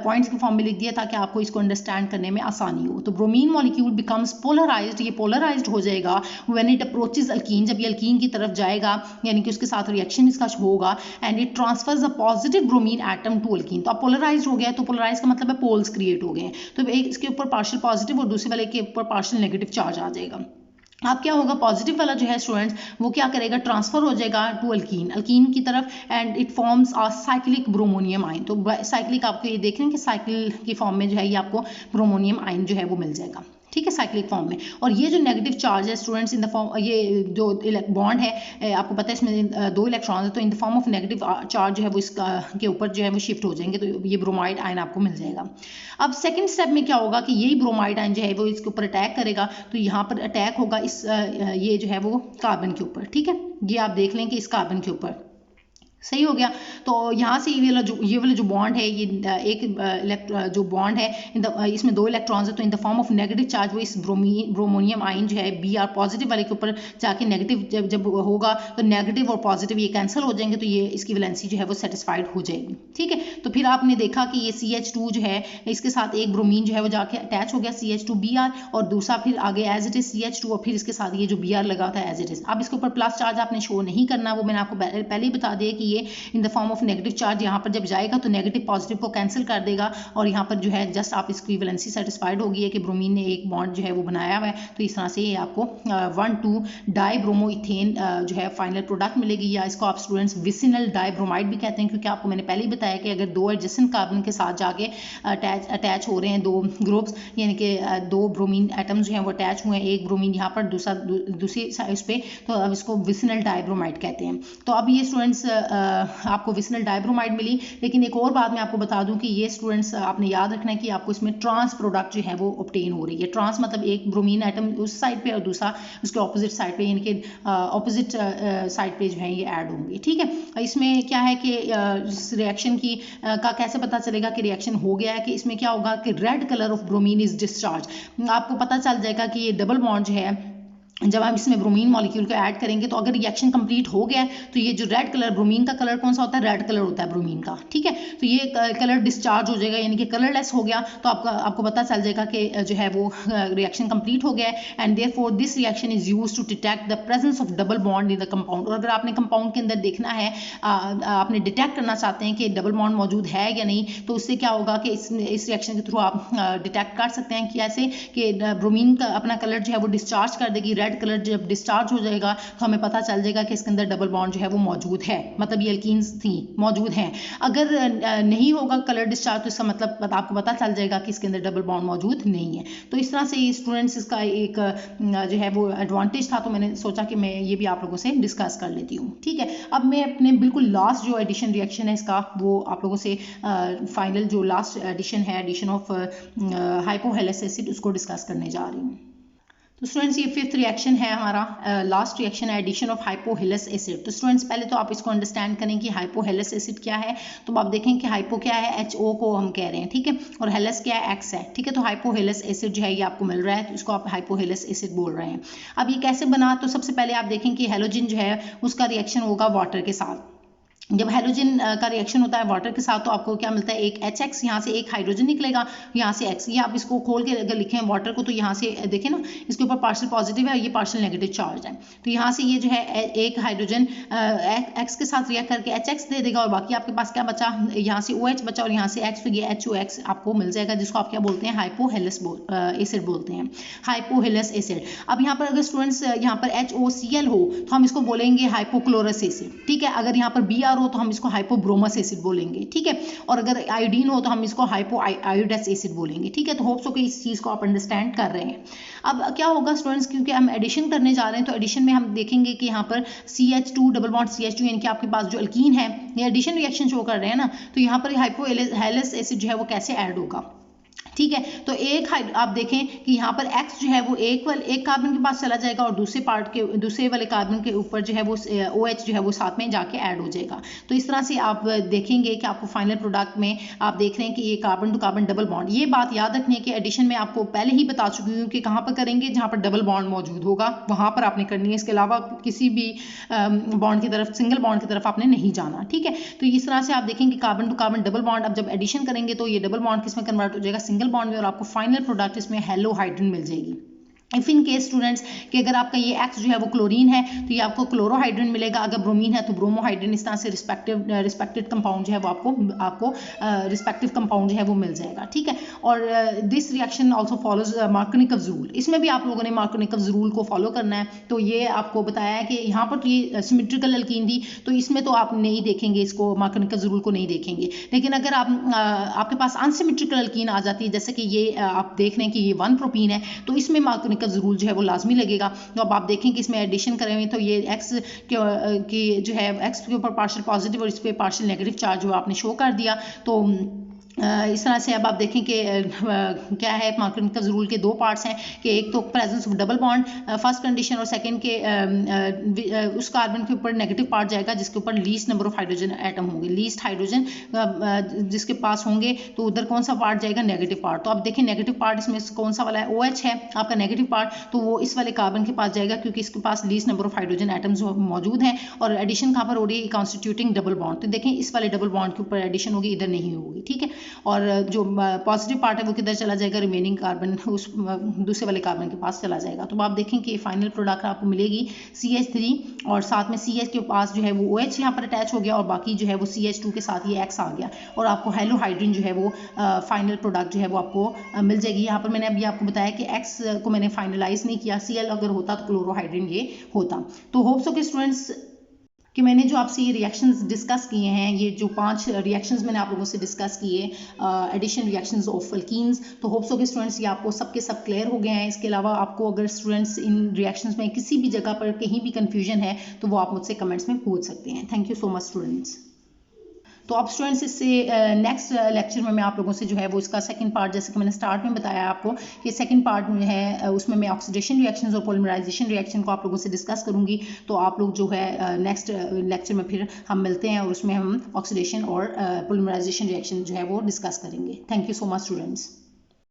पॉइंट्स के फॉर्म में लिख दिया ताकि आपको इसको अंडरस्टैंड करने में आसानी हो। तो ब्रोमीन मॉलिक्यूल बिकम्स पोलराइज्ड, ये पोलराइज्ड हो जाएगा व्हेन इट अप्रोचेस अल्कीन, जब ये अल्कीन की तरफ जाएगा यानी कि उसके साथ रिएक्शन इसका होगा, and it transfers a positive bromine atom to alkene. तो अब पोलराइज्ड हो गया है, तो पोलराइज का मतलब है पोल्स क्रिएट हो गए हैं, तो एक इसके ऊपर पार्शियल पॉजिटिव और दूसरे वाले के ऊपर पार्शियल नेगेटिव चार्ज आ जाएगा। अब क्या होगा, पॉजिटिव वाला जो है स्टूडेंट्स वो क्या करेगा, ट्रांसफर हो जाएगा टू अल्कीन, अल्कीन की तरफ, and it forms a cyclic bromonium ion. तो साइक्लिक आपको ये देख रहे हैं कि साइकिल की फॉर्म में जो है ये आपको ब्रोमोनियम आयन जो है वो मिल जाएगा, ठीक है, साइक्लिक फॉर्म में। और ये जो नेगेटिव चार्ज है स्टूडेंट्स इन द फॉर्म, ये जो बॉन्ड है आपको पता है इसमें 2 इलेक्ट्रॉन है, तो in the form of negative charge जो है वो इसका के ऊपर जो है वो शिफ्ट हो जाएंगे, तो ये ब्रोमाइड आयन आपको मिल जाएगा। अब सेकंड स्टेप में क्या होगा कि यही ब्रोमाइड आयन जो है वो इसके ऊपर अटैक करेगा, तो यहाँ पर अटैक होगा इस ये जो है वो कार्बन के ऊपर, ठीक है, ये आप देख लें कि इस कार्बन के ऊपर, सही हो गया। तो यहाँ से ये वाला जो बॉन्ड है, ये एक जो बॉन्ड है इसमें 2 इलेक्ट्रॉन्स है, तो in the form of negative charge वो इस ब्रोमोनियम आयन जो है Br पॉजिटिव वाले के ऊपर जाके नेगेटिव जब होगा तो नेगेटिव और पॉजिटिव ये कैंसिल हो जाएंगे, तो ये इसकी वैलेंसी जो है वो सेटिस्फाइड हो जाएगी, ठीक है। तो फिर आपने देखा कि ये CH2 जो है इसके साथ एक ब्रोमीन जो है वो जाके अटैच हो गया CH2Br, और दूसरा फिर आगे एज इट इज CH2 और फिर इसके साथ ये जो Br लगा था एज इट इज। अब इसके ऊपर प्लस चार्ज आपने शो नहीं करना, वो मैंने आपको पहले ही बता दिया कि ये in the form of negative charge यहाँ पर जब जाएगा तो नेगेटिव पॉजिटिव को कैंसिल कर देगा, और यहाँ पर जो है जस्ट आप इसकी वैलेंसी सेटिस्फाइड होगी है कि ब्रोमीन ने एक बॉन्ड जो है वो बनाया हुआ है, तो इस तरह से ये आपको 1,2 डाइब्रोमोइथेन जो है फाइनल प्रोडक्ट मिलेगी, या इसको आप स्टूडेंट्स विसिनल डाइब्रोमाइड भी कहते हैं, क्योंकि आपको मैंने पहले ही बताया कि अगर 2 एडजेसेंट कार्बन के साथ जाके अटैच हो रहे हैं 2 ग्रुप्स, यानी कि 2 ब्रोमीन एटम्स जो हैं वो अटैच हुए हैं, एक ब्रोमीन यहाँ पर दूसरी इस पे, तो अब इसको विसिनल डाइब्रोमाइड कहते हैं। तो अब ये स्टूडेंट्स आपको विसिनल डाइब्रोमाइड मिली, लेकिन एक और बात मैं आपको बता दूं कि ये स्टूडेंट्स आपने याद रखना है कि आपको इसमें ट्रांस प्रोडक्ट जो है वो ऑब्टेन हो रही है। ट्रांस मतलब एक ब्रोमीन एटम उस साइड पे और दूसरा उसके ऑपोजिट साइड पे, यानी कि ऑपोजिट साइड पे जो है ये ऐड होंगे, ठीक है। इसमें क्या है कि इस रिएक्शन की का कैसे पता चलेगा कि रिएक्शन हो गया है, कि इसमें क्या होगा कि red colour of bromine is discharge, आपको पता चल जाएगा कि ये डबल बॉन्ड जो है जब हम इसमें ब्रोमीन मॉलिक्यूल को ऐड करेंगे, तो अगर रिएक्शन कंप्लीट हो गया है तो ये जो रेड कलर, ब्रोमीन का कलर कौन सा होता है, रेड कलर होता है ब्रोमीन का, ठीक है। तो ये कलर डिस्चार्ज हो जाएगा, यानी कि कलरलेस हो गया, तो आपको पता चल जाएगा कि जो है वो रिएक्शन कंप्लीट हो गया है, and therefore this reaction is used to detect the presence of double bond in the compound. और अगर आपने कंपाउंड के अंदर देखना है, आपने डिटेक्ट करना चाहते हैं कि डबल बॉन्ड मौजूद है या नहीं, तो उससे क्या होगा कि इस रिएक्शन के थ्रू आप डिटेक्ट कर सकते हैं कि ऐसे कि ब्रोमीन का अपना कलर जो है वो डिस्चार्ज कर देगी, रेड कलर जब डिस्चार्ज हो जाएगा तो हमें पता चल जाएगा कि इसके अंदर डबल बॉन्ड जो है वो मौजूद है, मतलब ये अल्कीन्स थी मौजूद हैं। अगर नहीं होगा कलर डिस्चार्ज तो इसका मतलब आपको पता चल जाएगा कि इसके अंदर डबल बॉन्ड मौजूद नहीं है। तो इस तरह से स्टूडेंट्स इसका एक जो है वो एडवांटेज था, तो मैंने सोचा कि मैं ये भी आप लोगों से डिस्कस कर लेती हूँ, ठीक है। अब मैं अपने बिल्कुल लास्ट जो एडिशन रिएक्शन है इसका, वो आप लोगों से फाइनल जो लास्ट एडिशन है, एडिशन ऑफ हाइपोहेलस एसिड, उसको डिस्कस करने जा रही हूँ। तो स्टूडेंट्स ये 5th रिएक्शन है हमारा, लास्ट रिएक्शन है, एडिशन ऑफ हाइपोहेलस एसिड। तो स्टूडेंट्स पहले तो आप इसको अंडरस्टैंड करें कि हाइपोहेलस एसिड क्या है। तो आप देखें कि हाइपो क्या है, HO को हम कह रहे हैं, ठीक है, और हेलस क्या है, X है, ठीक है। तो हाइपोहेलस एसिड जो है ये आपको मिल रहा है, तो इसको आप हाइपोहेलस एसिड बोल रहे हैं। अब ये कैसे बना, तो सबसे पहले आप देखें कि हेलोजन जो है उसका रिएक्शन होगा वाटर के साथ। जब हाइड्रोजन का रिएक्शन होता है वाटर के साथ, तो आपको क्या मिलता है, एक HX, यहाँ से एक हाइड्रोजन निकलेगा, यहाँ से X। ये आप इसको खोल के अगर लिखें वाटर को, तो यहाँ से देखें ना, इसके ऊपर पार्शियल पॉजिटिव है और ये पार्शियल नेगेटिव चार्ज है। तो यहाँ से ये जो है एक हाइड्रोजन X के साथ रिएक्ट करके HX दे देगा, और बाकी आपके पास क्या बचा, यहाँ से OH बचा और यहाँ से X, तो ये HOX आपको मिल जाएगा, जिसको आप क्या बोलते हैं, हाइपोहेलस एसिड बोलते हैं, हाइपोहेलस एसिड। अब यहाँ पर अगर स्टूडेंट्स यहाँ पर HOCl हो तो हम इसको बोलेंगे हाइपोक्लोरस एसिड, ठीक है। अगर यहाँ पर Br हो तो हम इसको हाइपोब्रोमस एसिड बोलेंगे, ठीक है। और अगर आयोडीन हो तो हम इसको हाइपो आयोडस एसिड बोलेंगे, ठीक है। तो होप्स हो कि इस चीज को आप अंडरस्टैंड कर रहे हैं। अब क्या होगा स्टूडेंट्स, क्योंकि हम एडिशन करने जा रहे हैं, तो एडिशन में हम देखेंगे कि यहाँ पर CH2 डबल बॉन्ड CH2, यानी कि आपके पास जो अल्कीन है, ये एडिशन रिएक्शन शो कर रहे हैं ना, तो यहाँ पर हाइपोहेलस एसिड जो है वो कैसे ऐड होगा। ठीक है। तो आप देखें कि यहाँ पर X जो है वो एक कार्बन के पास चला जाएगा और दूसरे वाले कार्बन के ऊपर जो है वो OH जो है वो साथ में जाके ऐड हो जाएगा। तो इस तरह से आप देखेंगे कि आपको फाइनल प्रोडक्ट में आप देख रहे हैं कि ये carbon to carbon double bond, ये बात याद रखनी है कि एडिशन में आपको पहले ही बता चुकी हूँ कि कहाँ पर करेंगे, जहाँ पर डबल बॉन्ड मौजूद होगा वहाँ पर आपने करनी है, इसके अलावा किसी भी बॉन्ड की तरफ, सिंगल बॉन्ड की तरफ आपने नहीं जाना। ठीक है। तो इस तरह से आप देखेंगे carbon to carbon double bond, अब जब एडिशन करेंगे तो ये डबल बॉन्ड किस में कन्वर्ट हो जाएगा, सिंगल बॉन्ड में, और आपको फाइनल प्रोडक्ट इसमें हेलो हाइड्रोजन मिल जाएगी। इफ इन केस स्टूडेंट्स कि अगर आपका ये X जो है वो क्लोरीन है तो ये आपको क्लोरोहाइड्रोजन मिलेगा, अगर ब्रोमीन है तो ब्रोमोहाइड्रोजन, इस तरह से रिस्पेक्टिव कंपाउंड जो है वो आपको रिस्पेक्टिव कंपाउंड जो है वो मिल जाएगा। ठीक है। और this reaction also follows Markovnikov's rule, इसमें भी आप लोगों ने मार्कोनिकव्स रूल को फॉलो करना है। तो ये आपको बताया है कि यहाँ पर ये सिमेट्रिकल अल्कीन थी तो इसमें तो आप नहीं देखेंगे इसको, मार्कोनिकव्स रूल को नहीं देखेंगे, लेकिन अगर आपके पास अनसिमेट्रिकल अल्कीन आ जाती है, जैसे कि ये आप देख रहे हैं कि ये 1 प्रोपीन है, तो इसमें मार्कोनिक का रूल जो है वो लाजमी लगेगा। तो अब आप देखें कि इसमें एडिशन करें हुए तो ये X की जो है X के ऊपर पार्शियल पॉजिटिव और इस पे पार्शियल नेगेटिव चार्ज जो आपने शो कर दिया। तो इस तरह से अब आप देखें कि क्या है, मार्कोनिकव्स रूल के 2 पार्ट्स हैं कि एक तो presence of double bond first condition, और सेकंड के उस कार्बन के ऊपर नेगेटिव पार्ट जाएगा जिसके ऊपर least number of hydrogen atom होंगे, लीस्ट हाइड्रोजन जिसके पास होंगे, तो उधर कौन सा पार्ट जाएगा, नेगेटिव पार्ट। तो आप देखें नेगेटिव पार्ट इसमें कौन सा वाला है, OH है आपका नेगेटिव पार्ट, तो वो इस वाले कार्बन के पास जाएगा क्योंकि इसके पास least number of hydrogen atoms मौजूद हैं, और एडिशन कहाँ पर हो रही है, कॉन्स्टिट्यूटिंग डबल बॉन्ड। तो देखें इस वाले डबल बॉन्ड के ऊपर एडिशन होगी, इधर नहीं होगी। ठीक है। और जो पॉजिटिव पार्ट है वो किधर चला जाएगा, रिमेनिंग कार्बन उस दूसरे वाले कार्बन के पास चला जाएगा। तो आप देखें कि फाइनल प्रोडक्ट आपको मिलेगी CH3 और साथ में CH के पास जो है वो OH यहाँ पर अटैच हो गया और बाकी जो है वो CH2 के साथ ये X आ गया, और आपको हेलो हाइड्रोजन जो है वो फाइनल प्रोडक्ट जो है वो आपको मिल जाएगी। यहाँ पर मैंने अभी आपको बताया कि X को मैंने फाइनलाइज नहीं किया, Cl अगर होता तो क्लोरोहाइड्रोजन ये होता। तो होप्स हो कि स्टूडेंट्स कि मैंने जो आपसे ये रिएक्शंस डिस्कस किए हैं, ये जो 5 रिएक्शंस मैंने आप लोगों से डिस्कस किए, एडिशन रिएक्शंस ऑफ अल्कीन्स, तो होप्स हो कि स्टूडेंट्स ये आपको सबके सब क्लियर हो गए हैं। इसके अलावा आपको अगर स्टूडेंट्स इन रिएक्शंस में किसी भी जगह पर कहीं भी कन्फ्यूजन है तो वो आप मुझसे कमेंट्स में पूछ सकते हैं। Thank you so much students. तो अब स्टूडेंट्स इससे नेक्स्ट लेक्चर में मैं आप लोगों से जो है वो इसका सेकंड पार्ट, जैसे कि मैंने स्टार्ट में बताया आपको कि सेकंड पार्ट में है उसमें मैं ऑक्सीडेशन रिएक्शंस और पॉलीमराइजेशन रिएक्शन को आप लोगों से डिस्कस करूंगी। तो आप लोग जो है नेक्स्ट लेक्चर में फिर हम मिलते हैं और उसमें हम ऑक्सीडेशन और पॉलीमराइजेशन रिएक्शन जो है वो डिस्कस करेंगे। Thank you so much students.